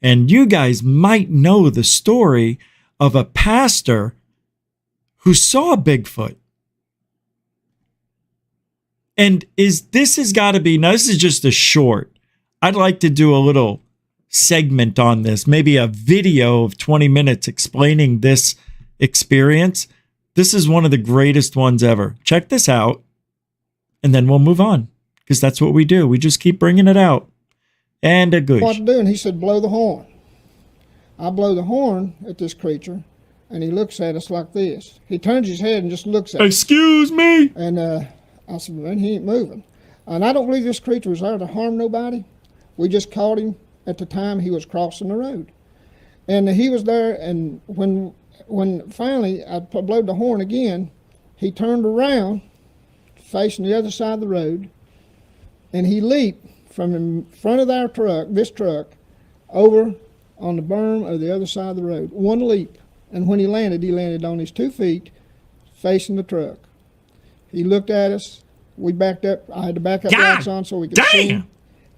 And you guys might know the story of a pastor who saw Bigfoot. And this has got to be, now this is just a short. I'd like to do a little segment on this, maybe a video of 20 minutes explaining this experience. This is one of the greatest ones ever. Check this out, and then we'll move on, because that's what we do. We just keep bringing it out. And a goosh.
What to do? And he said, blow the horn. I blow the horn at this creature, and he looks at us like this. He turns his head and just looks at us.
Excuse me?
And I said, man, he ain't moving. And I don't believe this creature was there to harm nobody. We just caught him at the time he was crossing the road. And he was there, and when finally I blowed the horn again, he turned around, facing the other side of the road, and he leaped from in front of our truck, this truck, over on the berm of the other side of the road. One leap. And when he landed on his 2 feet, facing the truck. He looked at us. We backed up. I had to back up lights on so we could see him.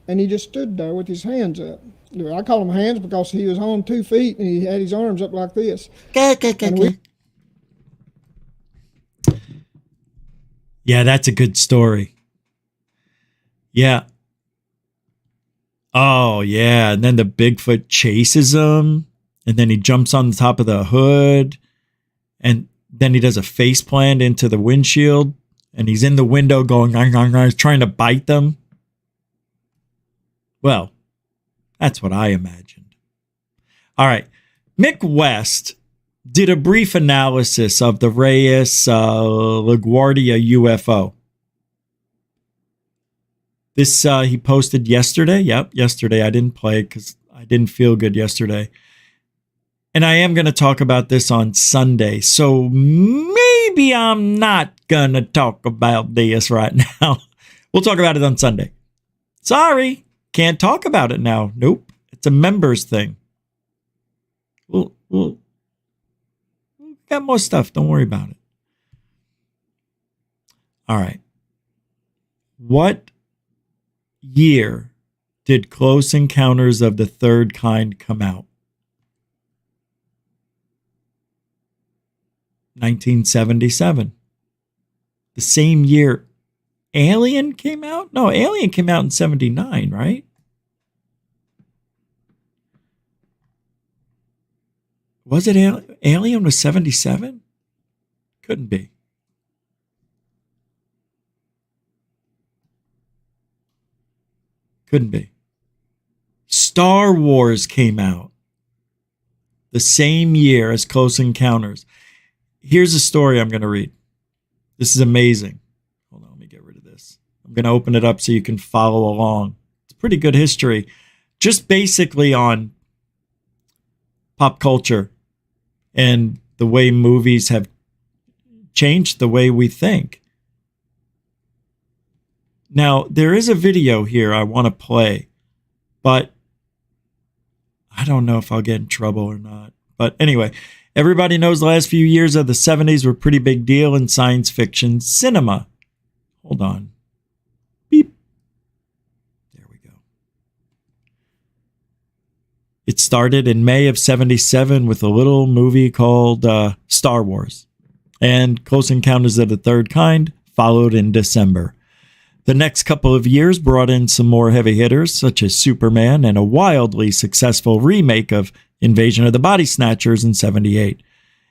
And he just stood there with his hands up. I call them hands because he was on 2 feet and he had his arms up like this.
Yeah, that's a good story. Yeah. Oh, yeah. And then the Bigfoot chases him. And then he jumps on the top of the hood. And then he does a face plant into the windshield. And he's in the window going, trying to bite them. Well, that's what I imagined. All right. Mick West did a brief analysis of the Reyes LaGuardia UFO. This he posted yesterday. Yep, yesterday. I didn't play it because I didn't feel good yesterday. And I am going to talk about this on Sunday. So maybe I'm not going to talk about this right now. We'll talk about it on Sunday. Sorry, can't talk about it now. Nope, it's a members thing. We'll got more stuff. Don't worry about it. All right. What year did Close Encounters of the Third Kind come out? 1977. The same year Alien came out? No, Alien came out in 79, right? Was it Alien was 77? Couldn't be. Couldn't be. Star Wars came out the same year as Close Encounters. Here's a story I'm going to read. This is amazing. Hold on, let me get rid of this. I'm going to open it up so you can follow along. It's pretty good history. Just basically on pop culture and the way movies have changed the way we think. Now, there is a video here I want to play, but I don't know if I'll get in trouble or not. But anyway, everybody knows the last few years of the 70s were a pretty big deal in science fiction cinema. Hold on. Beep. There we go. It started in May of 77 with a little movie called Star Wars. And Close Encounters of the Third Kind followed in December. The next couple of years brought in some more heavy hitters, such as Superman and a wildly successful remake of Invasion of the Body Snatchers in 78.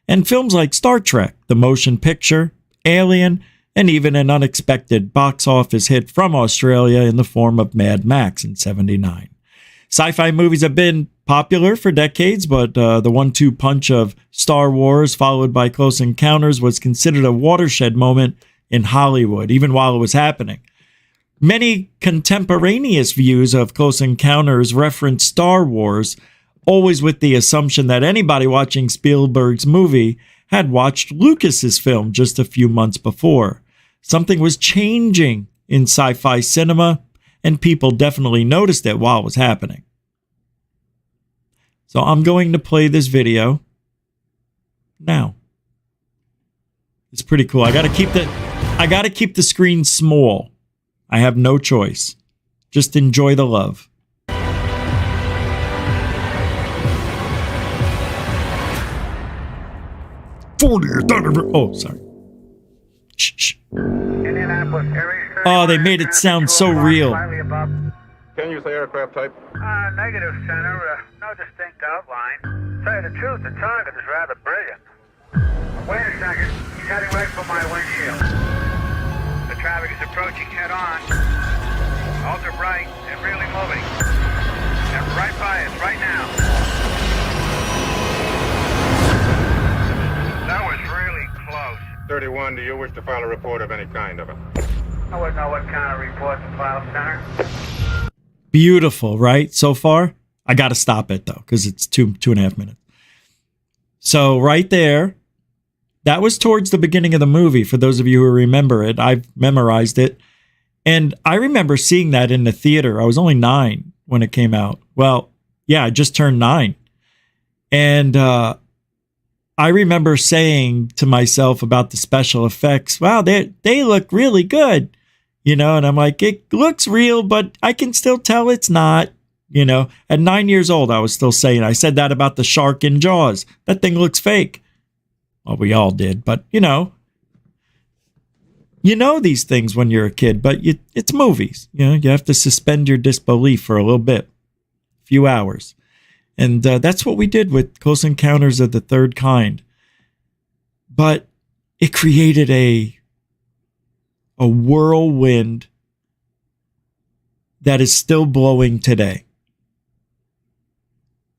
And films like Star Trek, the motion picture, Alien, and even an unexpected box office hit from Australia in the form of Mad Max in 79. Sci-fi movies have been popular for decades, but the 1-2 punch of Star Wars followed by Close Encounters was considered a watershed moment in Hollywood, even while it was happening. Many contemporaneous views of Close Encounters reference Star Wars, always with the assumption that anybody watching Spielberg's movie had watched Lucas's film just a few months before. Something was changing in sci-fi cinema, and people definitely noticed it while it was happening. So I'm going to play this video now. It's pretty cool. I got to keep the screen small. I have no choice. Just enjoy the love. 40. Oh, sorry. Shh. Oh, they made it sound so real.
Can you say aircraft type?
Negative, Center. No distinct outline. Tell you the truth, the target is rather brilliant. Wait a second. He's heading right for my windshield. The traffic is approaching head on. Ultra bright and really moving. And right by us, right now. That was really close.
31, do you wish to file a report of any kind of it?
I wouldn't know what kind of report to file, Center.
Beautiful, right? So far? I got to stop it, though, because it's 2.5 minutes. So right there, that was towards the beginning of the movie. For those of you who remember it, I've memorized it. And I remember seeing that in the theater. I was only 9 when it came out. Well, yeah, I just turned 9. And I remember saying to myself about the special effects, wow, they look really good. You know, and I'm like, it looks real, but I can still tell it's not. You know, at 9 years old, I was still saying, I said that about the shark in Jaws. That thing looks fake. Well, we all did, but you know these things when you're a kid, but it's movies. You know, you have to suspend your disbelief for a little bit, a few hours. And that's what we did with Close Encounters of the Third Kind. But it created a whirlwind that is still blowing today.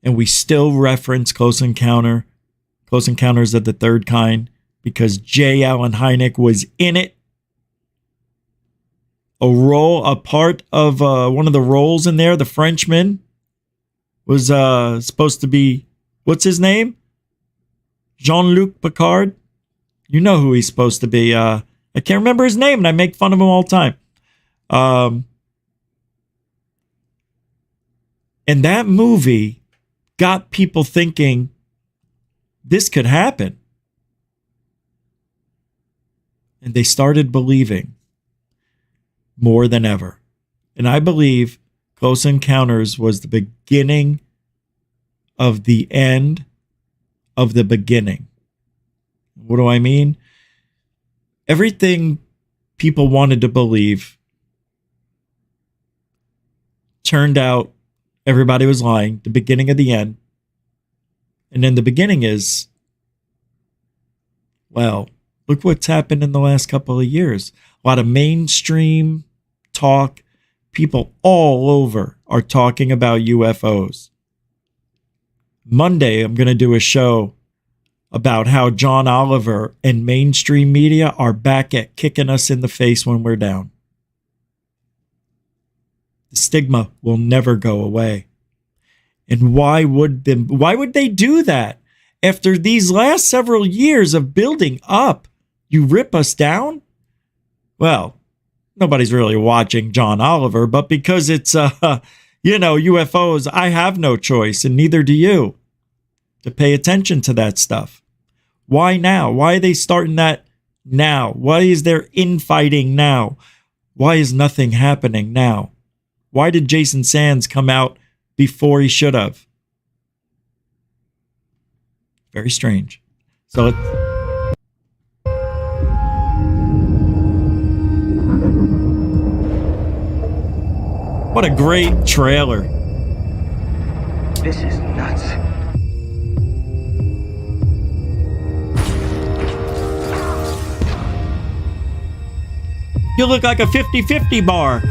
And we still reference Close Encounters of the Third Kind because J. Allen Hynek was in it. A part of one of the roles in there, the Frenchman, was supposed to be, what's his name? Jean-Luc Picard. You know who he's supposed to be. I can't remember his name, and I make fun of him all the time. And that movie got people thinking this could happen. And they started believing more than ever. And I believe Close Encounters was the beginning of the end of the beginning. What do I mean? Everything people wanted to believe. Turned out everybody was lying, the beginning of the end. And then the beginning is, well, look what's happened in the last couple of years. A lot of mainstream talk. People all over are talking about UFOs. Monday, I'm going to do a show about how John Oliver and mainstream media are back at kicking us in the face when we're down. The stigma will never go away. And why would they do that? After these last several years of building up, you rip us down? Well, nobody's really watching John Oliver, but because it's, UFOs, I have no choice, and neither do you, to pay attention to that stuff. Why now? Why are they starting that now? Why is there infighting now? Why is nothing happening now? Why did Jason Sands come out before he should have? Very strange. So what a great trailer.
This is nuts.
You look like a 50-50 bar.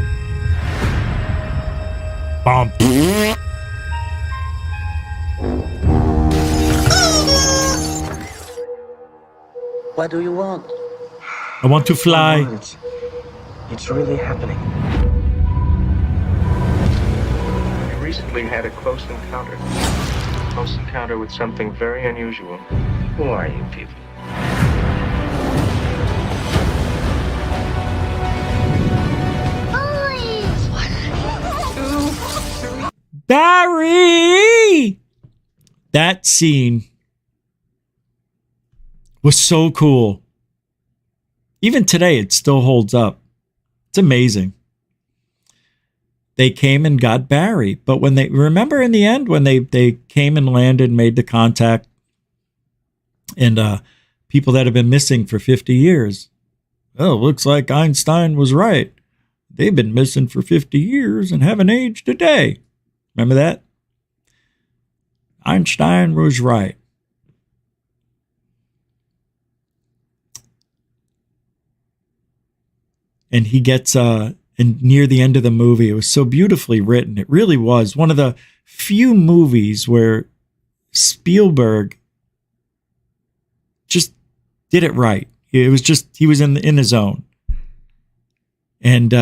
Bump.
What do you want?
I want to fly.
It's really happening. I recently had a close encounter. Close encounter with something very unusual. Who are you people?
Barry! That scene was so cool. Even today, it still holds up. It's amazing. They came and got Barry. But when they, remember in the end, when they came and landed, made the contact, and people that have been missing for 50 years. Oh, looks like Einstein was right. They've been missing for 50 years and haven't aged a day. Remember that? Einstein was right. And he gets, and near the end of the movie, it was so beautifully written. It really was one of the few movies where Spielberg just did it right. It was just, he was in the zone. And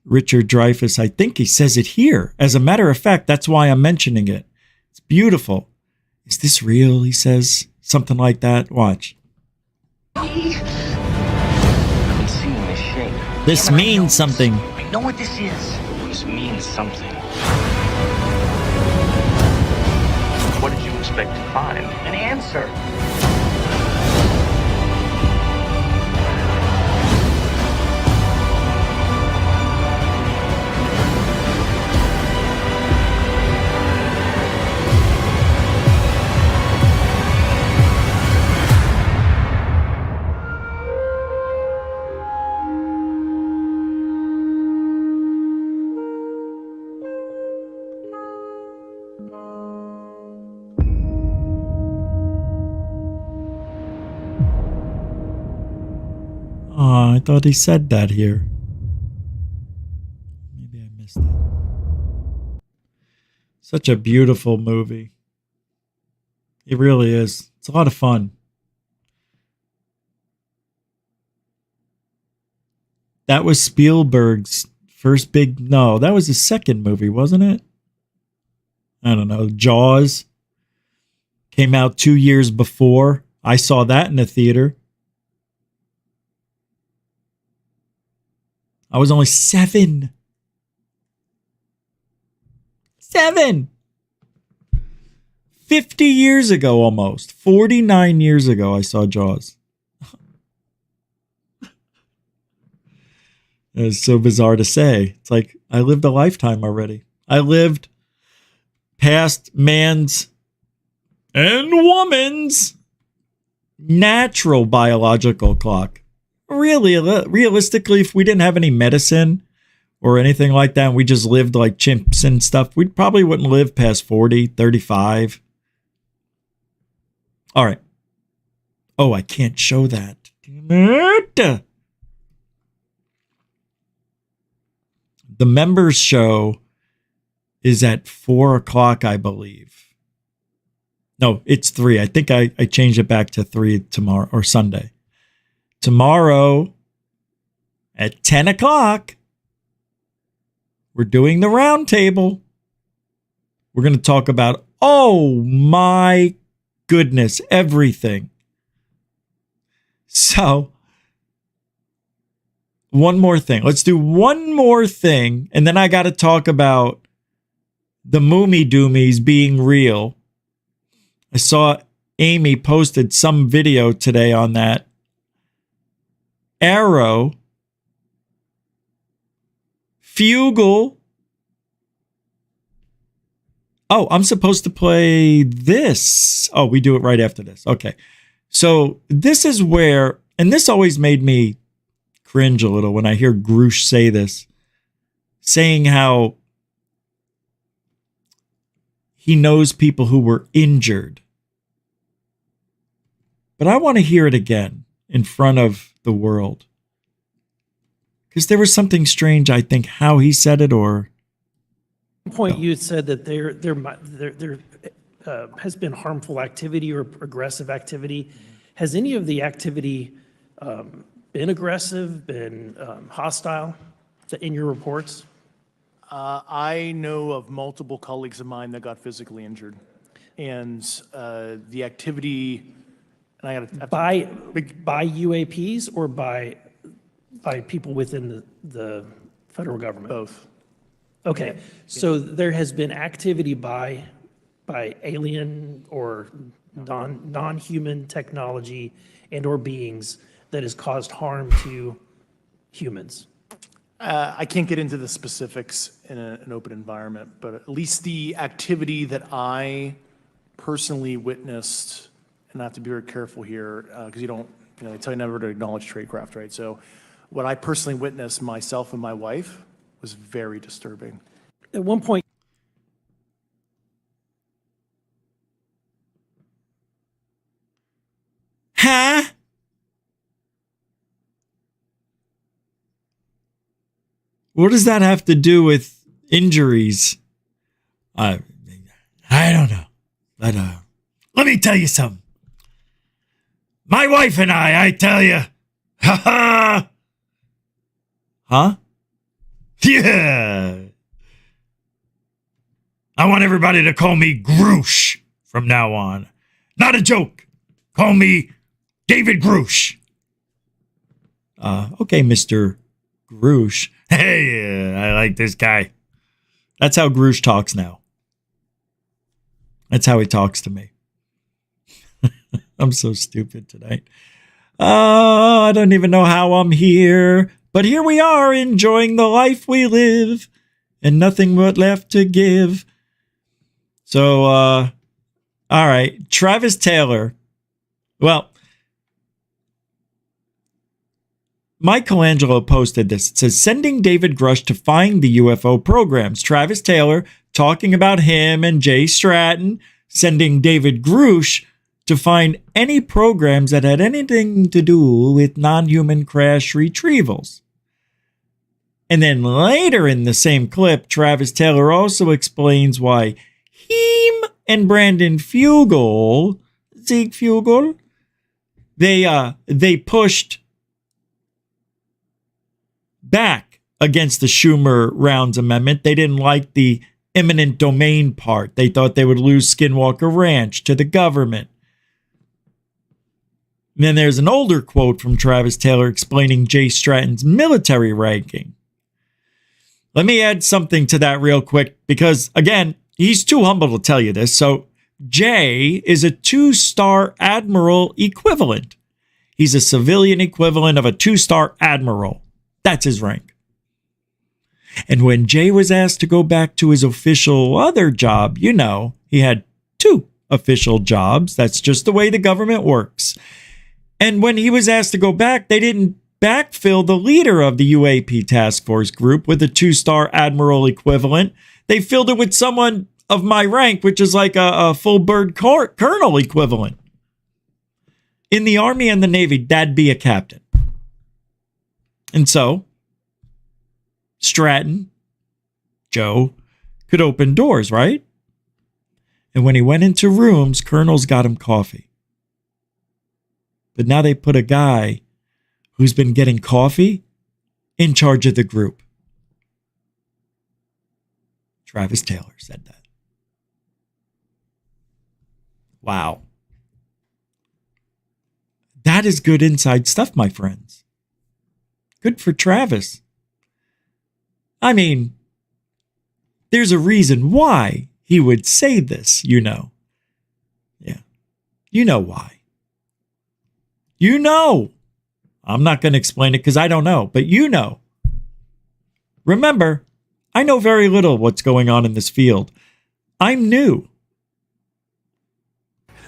Richard Dreyfuss, I think he says it here. As a matter of fact, that's why I'm mentioning it. It's beautiful. Is this real? He says something like that. Watch.
I've been seeing this shape.
This means something.
I know what this is. This means something. What did you expect to find? An answer.
Oh, I thought he said that here. Maybe I missed it. Such a beautiful movie. It really is. It's a lot of fun. That was Spielberg's first big... No, that was his second movie, wasn't it? I don't know. Jaws came out 2 years before. I saw that in the theater. I was only 7. 7! 50 years ago almost. 49 years ago I saw Jaws. It's so bizarre to say. It's like I lived a lifetime already. I lived past man's and woman's natural biological clock. really, realistically, if we didn't have any medicine or anything like that, and we just lived like chimps and stuff, we probably wouldn't live past 40, 35. All right. Oh, I can't show that. Damn it. The members show is at 4 o'clock, I believe. No, it's 3. I think I changed it back to 3 tomorrow or Sunday. Tomorrow at 10 o'clock, we're doing the round table. We're going to talk about, oh my goodness, everything. So, one more thing. Let's do one more thing, and then I got to talk about the Moomy Doomies being real. I saw Amy posted some video today on that. Arrow, Fugle. Oh, I'm supposed to play this. Oh, we do it right after this. Okay. So this is where, and this always made me cringe a little when I hear Grush say this, saying how he knows people who were injured. But I want to hear it again in front of the world. Because there was something strange, I think, how he said it, or...
At one point, you had said that there has been harmful activity or aggressive activity. Has any of the activity been aggressive, been hostile in your reports?
I know of multiple colleagues of mine that got physically injured. And the activity, and I got
by UAPs or by people within the federal government?
Both.
Okay,
Yeah.
so there has been activity by alien or non-human technology and or beings that has caused harm to humans.
I can't get into the specifics in an open environment, but at least the activity that I personally witnessed, and I have to be very careful here because they tell you never to acknowledge tradecraft, right? So what I personally witnessed, myself and my wife, was very disturbing.
At one point,
huh? What does that have to do with injuries? I don't know. But let me tell you something. My wife and I tell you. Ha ha. Huh? Yeah. I want everybody to call me Grush from now on. Not a joke. Call me David Grush. Okay, Mr. Grush. Hey, I like this guy. That's how Grush talks now. That's how he talks to me. I'm so stupid tonight. Oh, I don't even know how I'm here. But here we are, enjoying the life we live, and nothing but left to give. So, all right, Travis Taylor. Well, Michelangelo posted this. It says, sending David Grush to find the UFO programs. Travis Taylor talking about him and Jay Stratton, sending David Grush to find any programs that had anything to do with non-human crash retrievals. And then later in the same clip, Travis Taylor also explains why him and Brandon Fugel, Zeke Fugel, they pushed back against the Schumer Rounds Amendment. They didn't like the eminent domain part. They thought they would lose Skinwalker Ranch to the government. And then there's an older quote from Travis Taylor explaining Jay Stratton's military ranking. Let me add something to that real quick because, again, he's too humble to tell you this. So Jay is a 2-star admiral equivalent. He's a civilian equivalent of a 2-star admiral. That's his rank. And when Jay was asked to go back to his official other job, he had 2 official jobs. That's just the way the government works. And when he was asked to go back, they didn't backfill the leader of the UAP task force group with a 2-star admiral equivalent. They filled it with someone of my rank, which is like a full bird colonel equivalent. In the Army and the Navy, that'd be a captain. And so, Stratton, Joe, could open doors, right? And when he went into rooms, colonels got him coffee. But now they put a guy who's been getting coffee in charge of the group. Travis Taylor said that. Wow. That is good inside stuff, my friends. Good for Travis. I mean, there's a reason why he would say this, you know. Yeah. You know why. You know. I'm not going to explain it because I don't know, but you know. Remember, I know very little what's going on in this field. I'm new.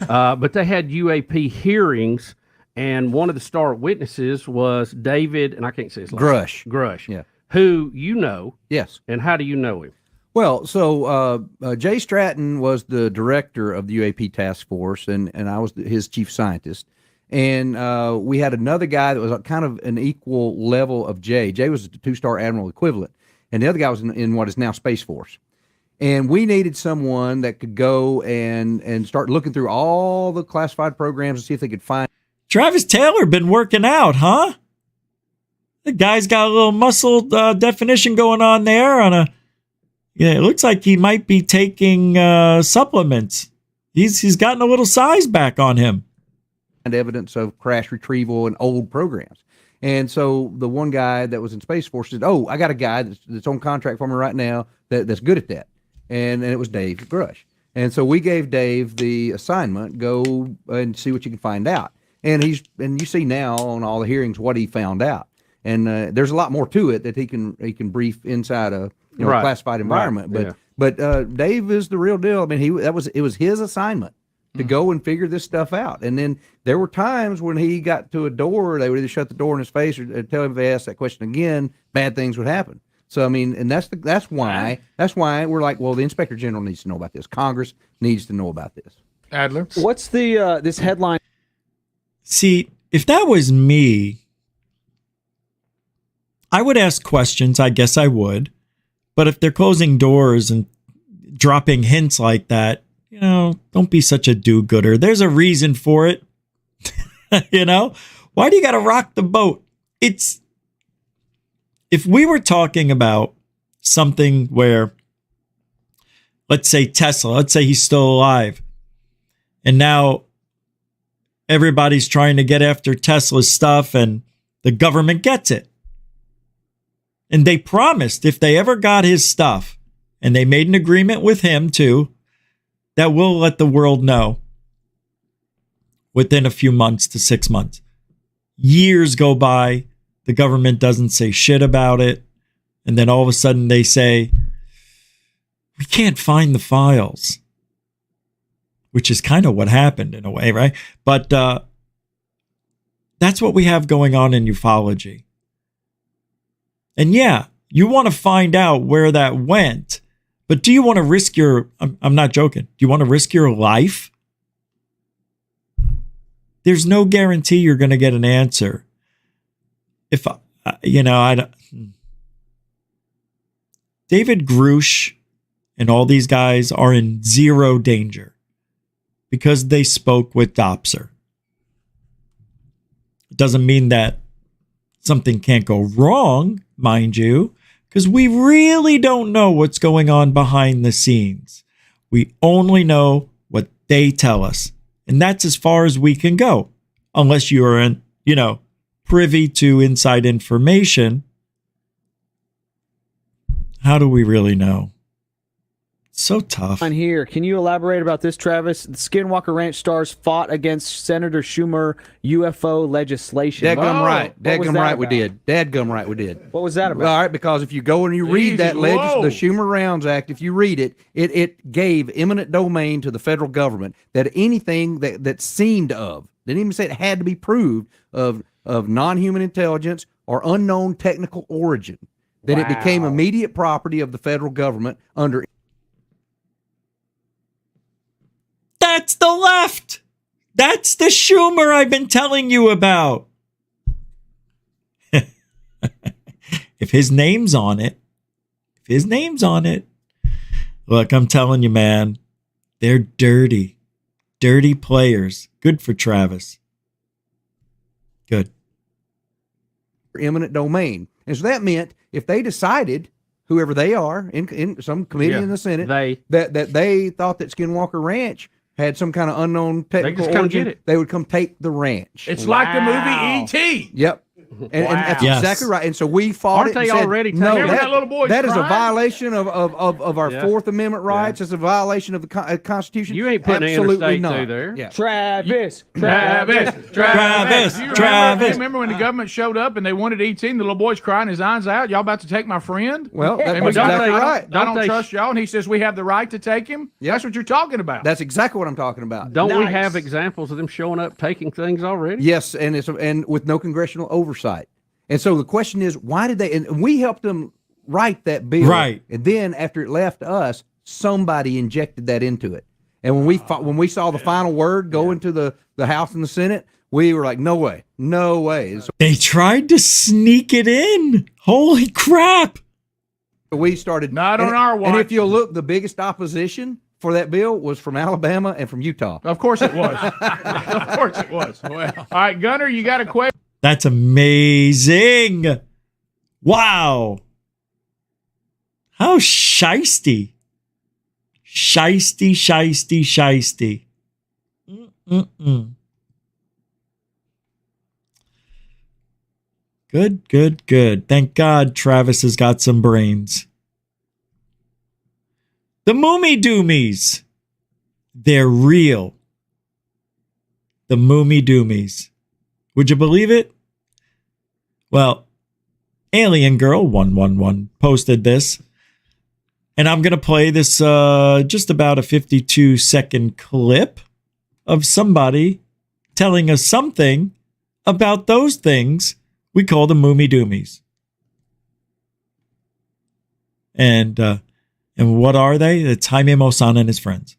But they had UAP hearings, and one of the star witnesses was David, and I can't say his last
Grush.
name. Grush.
Yeah.
Who you know.
Yes.
And how do you know him?
Well, so Jay Stratton was the director of the UAP task force, and I was his chief scientist. And we had another guy that was kind of an equal level of Jay. Jay was the 2-star admiral equivalent, and the other guy was in what is now Space Force. And we needed someone that could go and start looking through all the classified programs and see if they could find.
Travis Taylor been working out, huh? The guy's got a little muscle definition going on there. Yeah, it looks like he might be taking supplements. He's gotten a little size back on him.
And evidence of crash retrieval and old programs. And so the one guy that was in Space Force said, "Oh, I got a guy that's on contract for me right now that's good at that." And it was Dave Grush. And so we gave Dave the assignment, go and see what you can find out. And you see now on all the hearings what he found out. And there's a lot more to it that he can brief inside a classified environment.
Right.
But Dave is the real deal. I mean, it was his assignment to go and figure this stuff out. And then there were times when he got to a door, they would either shut the door in his face or tell him if they asked that question again, bad things would happen. So I mean, and that's why we're like, well, the Inspector General needs to know about this. Congress needs to know about this.
Adler, what's the this headline?
See, if that was me, I would ask questions. I guess I would. But if they're closing doors and dropping hints like that, don't be such a do-gooder. There's a reason for it. Why do you got to rock the boat? If we were talking about something where, let's say Tesla, let's say he's still alive, and now everybody's trying to get after Tesla's stuff and the government gets it. And they promised if they ever got his stuff, and they made an agreement with him too, that we'll let the world know within a few months to 6 months. Years go by, the government doesn't say shit about it, and then all of a sudden they say, we can't find the files, which is kind of what happened in a way, right? But that's what we have going on in ufology. And yeah, you want to find out where that went, but do you want to risk I'm not joking. Do you want to risk your life? There's no guarantee you're going to get an answer. If, David Grush and all these guys are in zero danger because they spoke with Dopser. It doesn't mean that something can't go wrong, mind you, because we really don't know what's going on behind the scenes. We only know what they tell us. And that's as far as we can go, unless you're privy to inside information. How do we really know? So tough.
On here, can you elaborate about this, Travis? The Skinwalker Ranch stars fought against Senator Schumer UFO legislation.
Dadgum right.
What was
Dadgum
that
right we
about?
did. Dadgum right we did.
What was that about?
All right, because if you go and you read that the Schumer Rounds Act, if you read it, it gave eminent domain to the federal government that anything that seemed of, didn't even say it had to be proved, of of non-human intelligence or unknown technical origin, that it became immediate property of the federal government under.
That's the left. That's the Schumer I've been telling you about. If his name's on it, look, I'm telling you, man, they're dirty players. Good for Travis. Good.
Eminent domain. And so that meant if they decided, whoever they are, in some committee in the Senate, that they thought that Skinwalker Ranch had some kind of unknown technical origin, they would come take the ranch.
It's like the movie E.T.
Yep. And that's exactly right. And so we fought it.
Aren't they
and said,
already
no,
taking that little boy's
that is a
crying?
violation of our Fourth Amendment rights. It's a violation of the Constitution.
You ain't putting
absolutely
an
not.
interstate through there.
Yeah.
Travis.
You
remember when the government showed up and they wanted E.T. and the little boy's crying his eyes out? Y'all about to take my friend?
Well, that's
And we don't-
exactly
I don't-
right.
I don't trust y'all. And he says we have the right to take him. That's what you're talking about.
That's exactly what I'm talking about.
Don't we have examples of them showing up taking things already?
Yes, and with no congressional oversight. And so the question is, why did they? And we helped them write that bill,
right?
And then after it left us, somebody injected that into it. And when we saw the final word go into the House and the Senate, we were like, no way. So
they tried to sneak it in. Holy crap!
We started
not on our watch.
And if you'll look, the biggest opposition for that bill was from Alabama and from Utah.
Of course it was. Of course it was. Well, all right, Gunner, you got a question?
That's amazing. Wow. How shisty. Shisty. Good. Thank God Travis has got some brains. The Moomy Doomies. They're real. The Moomy Doomies. Would you believe it? Well, Alien Girl 111 posted this. And I'm going to play this just about a 52-second clip of somebody telling us something about those things we call the Moomy Doomies. And what are they? It's Jaime Maussan and his friends.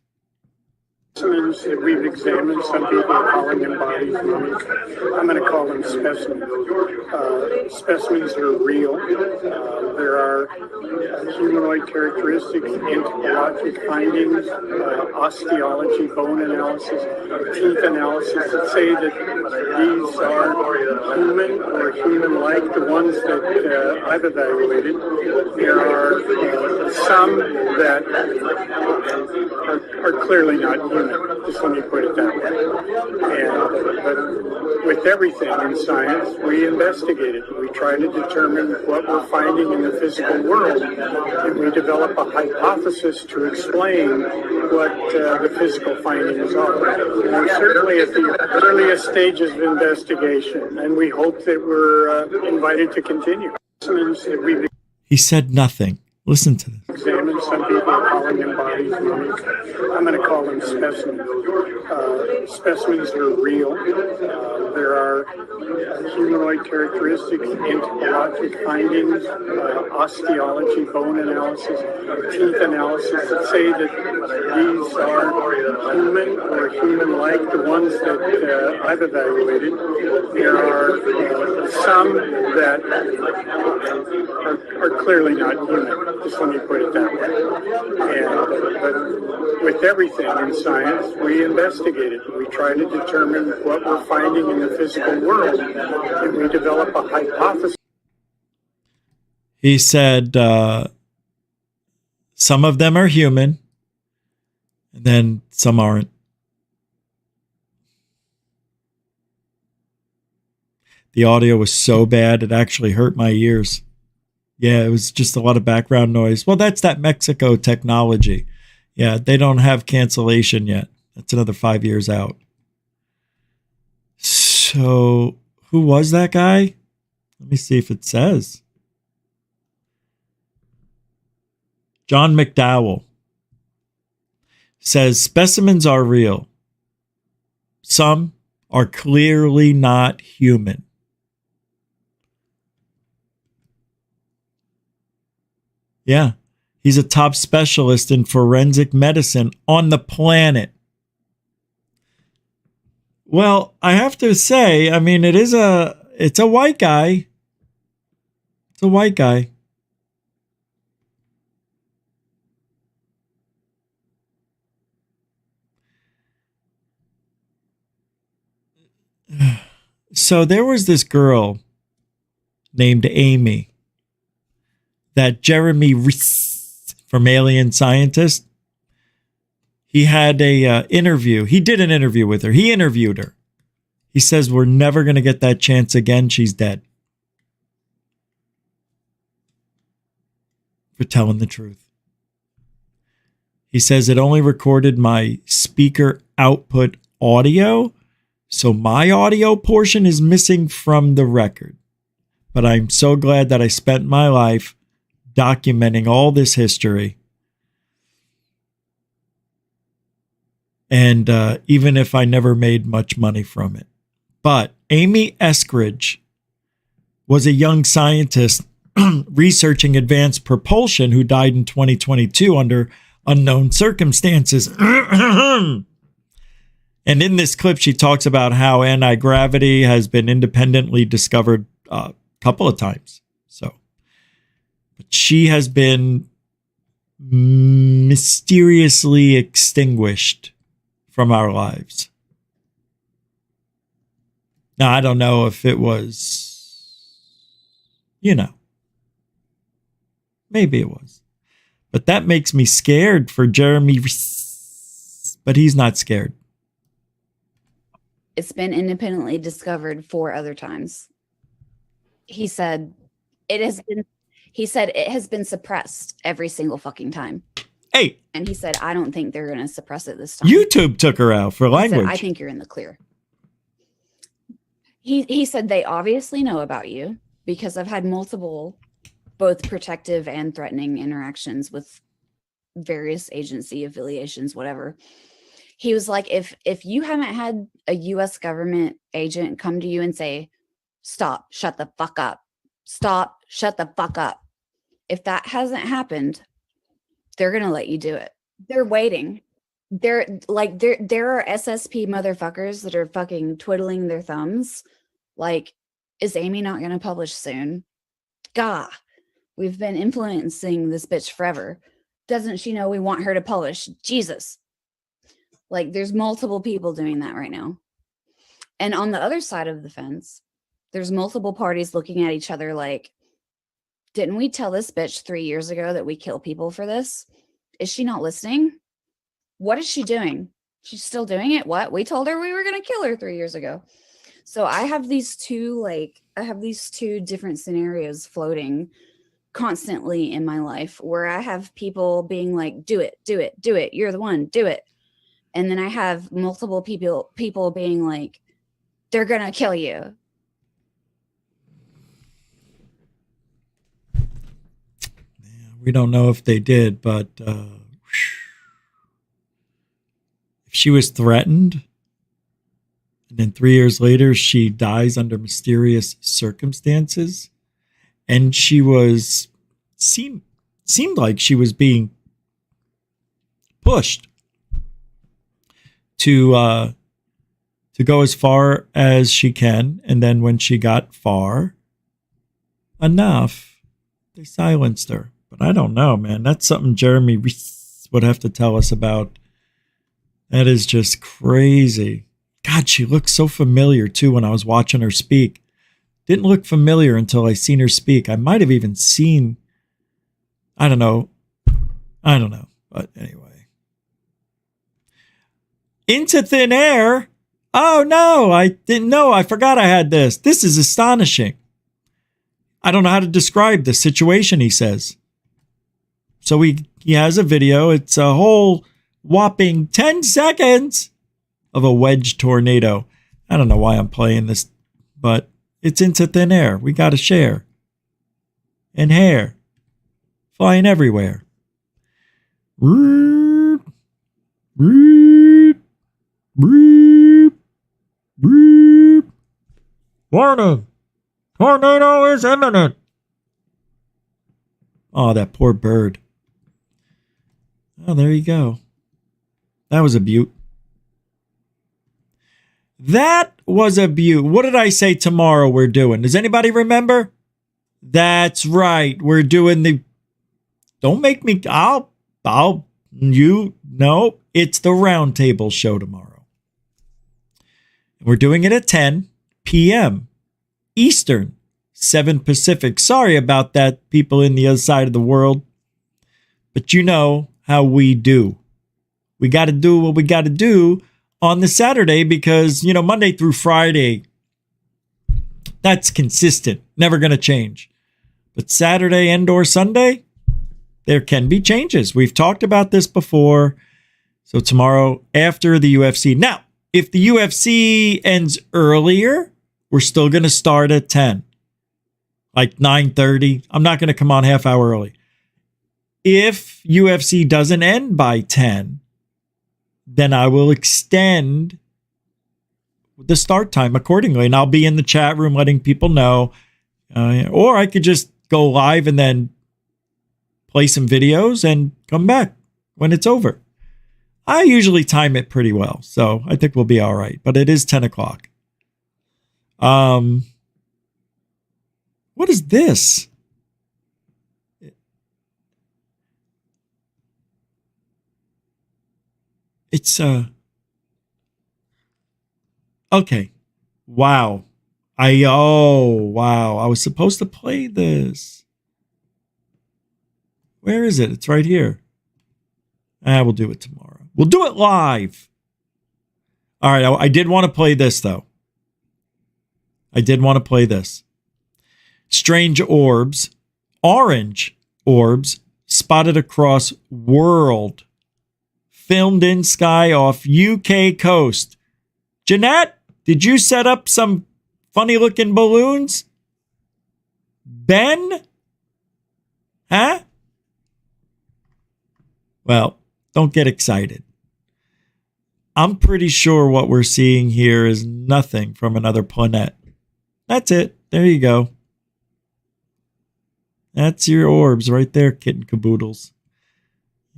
Specimens that we've examined, some people are calling them bodies. I'm going to call them specimens. Specimens are real. There are humanoid characteristics, anthropologic findings, osteology, bone analysis, teeth analysis that say that these are human or human-like, the ones that I've evaluated. There are some that are clearly not human. Just let me put it that way. But with everything in science, we investigate it. We try to determine what we're finding in the physical world, and we develop a hypothesis to explain what the physical findings are. And we're certainly at the earliest stages of investigation, and we hope that we're invited to continue.
He said nothing. Listen to this.
Examine, some people are calling them bodies. I'm going to call them specimens. Specimens are real. There are humanoid characteristics, anthropologic findings, osteology, bone analysis, teeth analysis that say that these are human or human-like, the ones that I've evaluated. There are some that are clearly not human. Just let me put it that way. But with everything in science, we investigate it. We try to determine what we're finding in the physical world, and we develop a hypothesis.
He said some of them are human, and then some aren't. The audio was so bad, it actually hurt my ears. Yeah, it was just a lot of background noise. Well, that's that Mexico technology. Yeah, they don't have cancellation yet. That's another 5 years out. So, who was that guy? Let me see if it says. John McDowell says specimens are real. Some are clearly not human. Yeah. He's a top specialist in forensic medicine on the planet. Well, I have to say, I mean, it's a white guy. It's a white guy. So there was this girl named Amy that Jeremy Reese from Alien Scientist, he had a interview. He did an interview with her. He interviewed her. He says, we're never going to get that chance again. She's dead. For telling the truth. He says it only recorded my speaker output audio, so my audio portion is missing from the record. But I'm so glad that I spent my life documenting all this history. And even if I never made much money from it. But Amy Eskridge was a young scientist researching advanced propulsion who died in 2022 under unknown circumstances. And in this clip, she talks about how anti-gravity has been independently discovered a couple of times. So, but she has been mysteriously extinguished from our lives. Now, I don't know if it was, maybe it was. But that makes me scared for Jeremy. But he's not scared.
It's been independently discovered 4 other times. He said it has been suppressed every single fucking time.
Hey.
And he said, I don't think they're going to suppress it this time.
YouTube took her out for language.
He said, I think you're in the clear. He said they obviously know about you because I've had multiple, both protective and threatening interactions with various agency affiliations, whatever. He was like, if you haven't had a U.S. government agent come to you and say, stop, shut the fuck up, stop, shut the fuck up. If that hasn't happened, they're going to let you do it. They're waiting. There are SSP motherfuckers that are fucking twiddling their thumbs. Like, is Amy not going to publish soon? Gah, we've been influencing this bitch forever. Doesn't she know we want her to publish? Jesus. Like, there's multiple people doing that right now. And on the other side of the fence, there's multiple parties looking at each other like, didn't we tell this bitch 3 years ago that we kill people for this? Is she not listening? What is she doing? She's still doing it? What? We told her we were going to kill her 3 years ago. So I have these two different scenarios floating constantly in my life where I have people being like, do it, do it, do it. You're the one, do it. And then I have multiple people being like, they're going to kill you.
We don't know if they did, but if she was threatened and then 3 years later she dies under mysterious circumstances, and she seemed like she was being pushed to go as far as she can, and then when she got far enough, they silenced her. But I don't know, man. That's something Jeremy would have to tell us about. That is just crazy. God, she looked so familiar, too, when I was watching her speak. Didn't look familiar until I seen her speak. I might have even seen, I don't know. But anyway. Into thin air. Oh, no, I didn't know. I forgot I had this. This is astonishing. I don't know how to describe the situation, he says. So he has a video. It's a whole whopping 10 seconds of a wedge tornado. I don't know why I'm playing this, but it's into thin air. We got to share. And hair flying everywhere. Warning. Tornado is imminent. Oh, that poor bird. Oh, there you go. That was a beaut. That was a beaut. What did I say tomorrow we're doing? Does anybody remember? That's right. We're doing the... Don't make me... No, it's the Roundtable show tomorrow. We're doing it at 10 p.m. Eastern, 7 Pacific. Sorry about that, people in the other side of the world. But you know how we do. We got to do what we got to do on the Saturday because, you know, Monday through Friday, that's consistent. Never going to change. But Saturday and or Sunday, there can be changes. We've talked about this before. So tomorrow after the UFC. Now, if the UFC ends earlier, we're still going to start at 10. Like 9:30. I'm not going to come on half hour early. If UFC doesn't end by 10, then I will extend the start time accordingly. And I'll be in the chat room letting people know. Or I could just go live and then play some videos and come back when it's over. I usually time it pretty well, so I think we'll be all right. But it is 10 o'clock. What is this? It's okay. Wow. Wow. I was supposed to play this. Where is it? It's right here. We'll do it tomorrow. We'll do it live. All right. I did want to play this, though. I did want to play this. Strange orbs, orange orbs, spotted across world. Filmed in sky off UK coast. Jeanette, did you set up some funny looking balloons? Ben? Huh? Well, don't get excited. I'm pretty sure what we're seeing here is nothing from another planet. That's it. There you go. That's your orbs right there, kitten caboodles.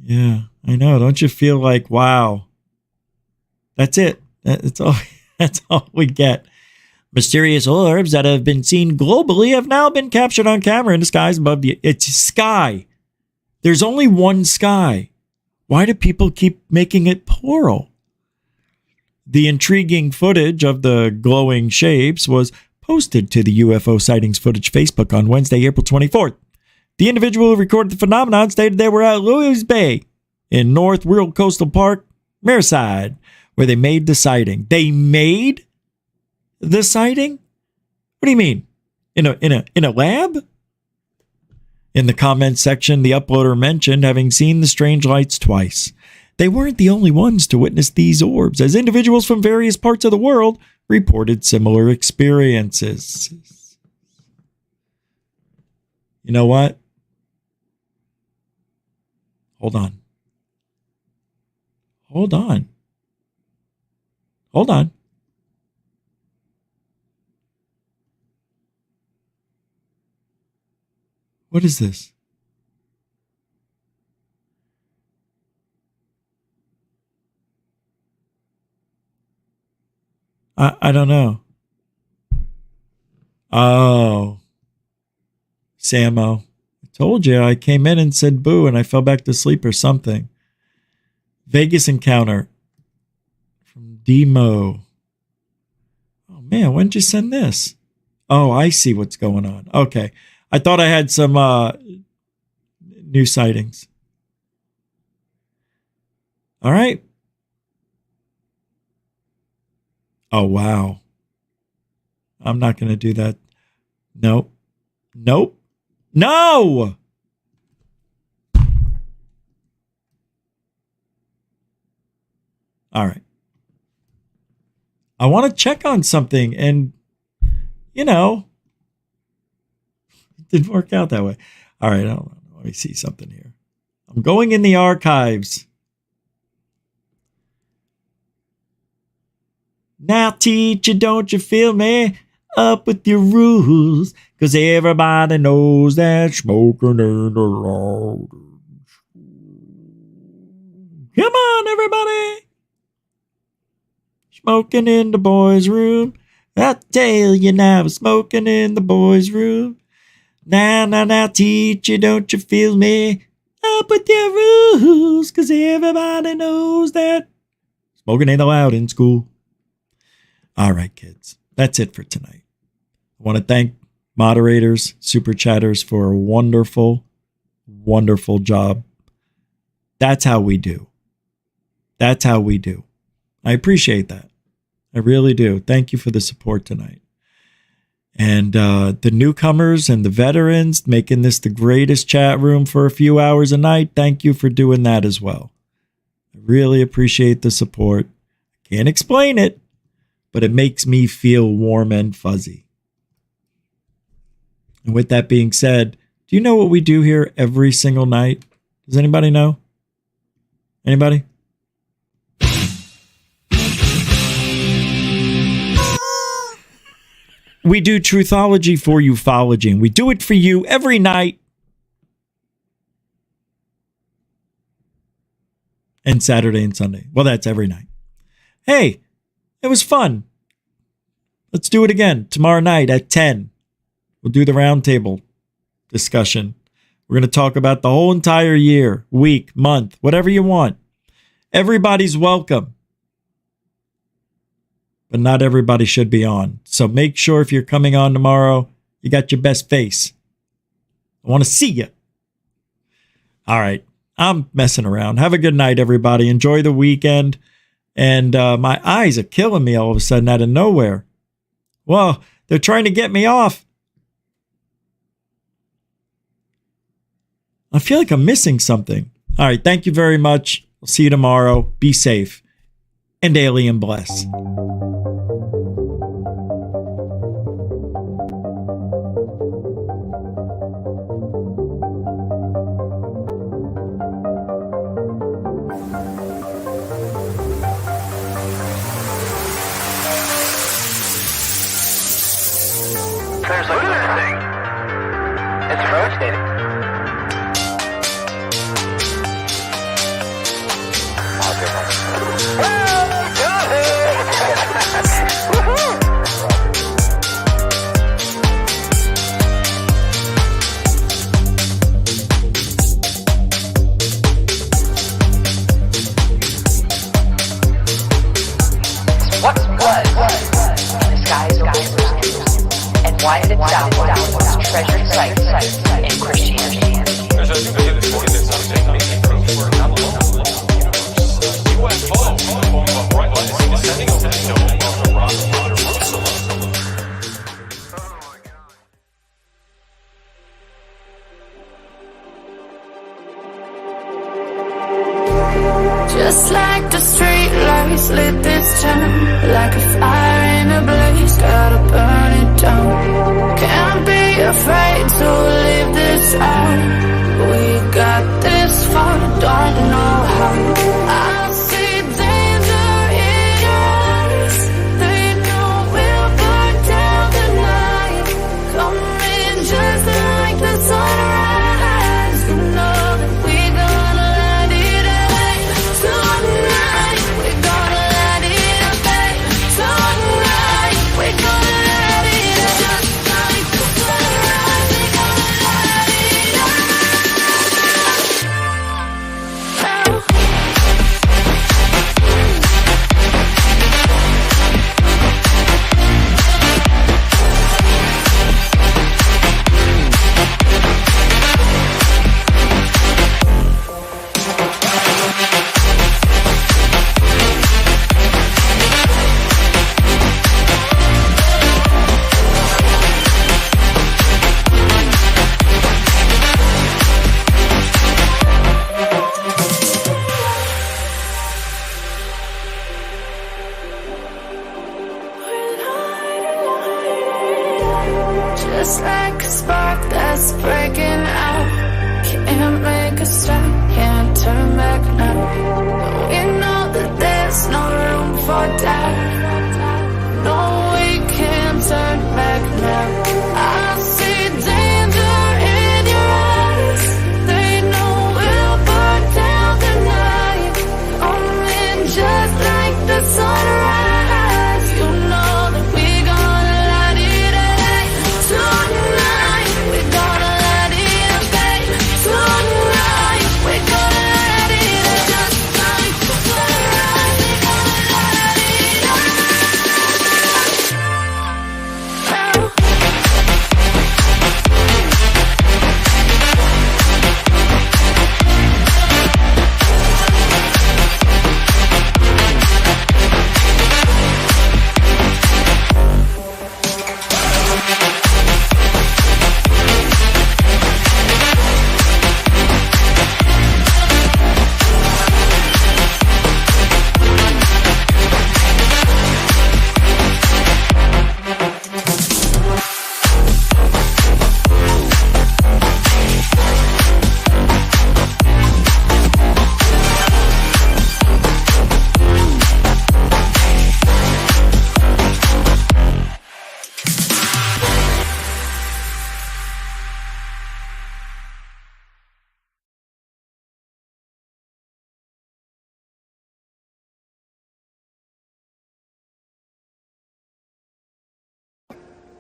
Yeah, I know. Don't you feel like, wow. That's it. That's all we get. Mysterious orbs that have been seen globally have now been captured on camera in the skies above the... It's sky. There's only one sky. Why do people keep making it plural? The intriguing footage of the glowing shapes was posted to the UFO sightings footage Facebook on Wednesday, April 24th. The individual who recorded the phenomenon stated they were at Louis Bay in North World Coastal Park, Merside, where they made the sighting. They made the sighting? What do you mean? In a lab? In the comments section, the uploader mentioned having seen the strange lights twice. They weren't the only ones to witness these orbs, as individuals from various parts of the world reported similar experiences. You know what? Hold on. Hold on. Hold on. What is this? I don't know. Oh. Samo. I told you I came in and said boo and I fell back to sleep or something. Vegas encounter from Demo. Oh man, when did you send this? Oh, I see what's going on. Okay. I thought I had some new sightings. All right. Oh, wow. I'm not going to do that. Nope. Nope. No! All right. I want to check on something and, you know, it didn't work out that way. All right. Let me see something here. I'm going in the archives. Now, teacher, don't you feel me? Up with your rules, 'cause everybody knows that smoking ain't allowed. Come on, everybody. Smoking in the boys' room. I'll tell you now, smoking in the boys' room. Now, teacher, don't you feel me? Up with your rules, 'cause everybody knows that smoking ain't allowed in school. All right, kids, that's it for tonight. I want to thank moderators, super chatters for a wonderful, wonderful job. That's how we do. That's how we do. I appreciate that. I really do. Thank you for the support tonight. And the newcomers and the veterans making this the greatest chat room for a few hours a night, thank you for doing that as well. I really appreciate the support. Can't explain it, but it makes me feel warm and fuzzy. And with that being said, do you know what we do here every single night? Does anybody know? Anybody? We do truthology for ufology, and we do it for you every night. And Saturday and Sunday. Well, that's every night. Hey, it was fun. Let's do it again tomorrow night at 10. We'll do the roundtable discussion. We're going to talk about the whole entire year, week, month, whatever you want. Everybody's welcome. But not everybody should be on. So make sure if you're coming on tomorrow, you got your best face. I want to see you. All right. I'm messing around. Have a good night, everybody. Enjoy the weekend. And my eyes are killing me all of a sudden out of nowhere. Well, they're trying to get me off. I feel like I'm missing something. All right. Thank you very much. I'll see you tomorrow. Be safe. And alien bless.
There's look at that thing. It's rotating.
What was in the skies of Bigfoot, and why did it downward was treasured sites in Christianity?
Just like the street lights lit this town, like a fire in a blaze, gotta burn it down. Can't be afraid to leave this out. We got this far, don't know how. I see danger in your eyes. They know we'll burn down the night. Coming just like the sunrise. You know that we gonna light it up. Tonight, we're gonna light it up, babe. Tonight, we're gonna light it up. Just like the sunrise, we're gonna light it up. Just like a spark that's breaking out. Can't make a stop, can't turn back now. We know that there's no room for doubt. No, we can't turn back.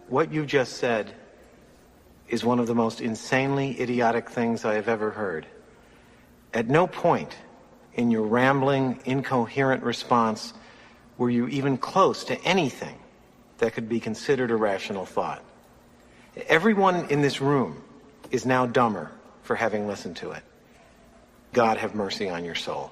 What you just said is one of the most insanely idiotic things I have ever heard. At no point in your rambling, incoherent response were you even close to anything that could be considered a rational thought. Everyone in this room is now dumber for having listened to it. God have mercy on your soul.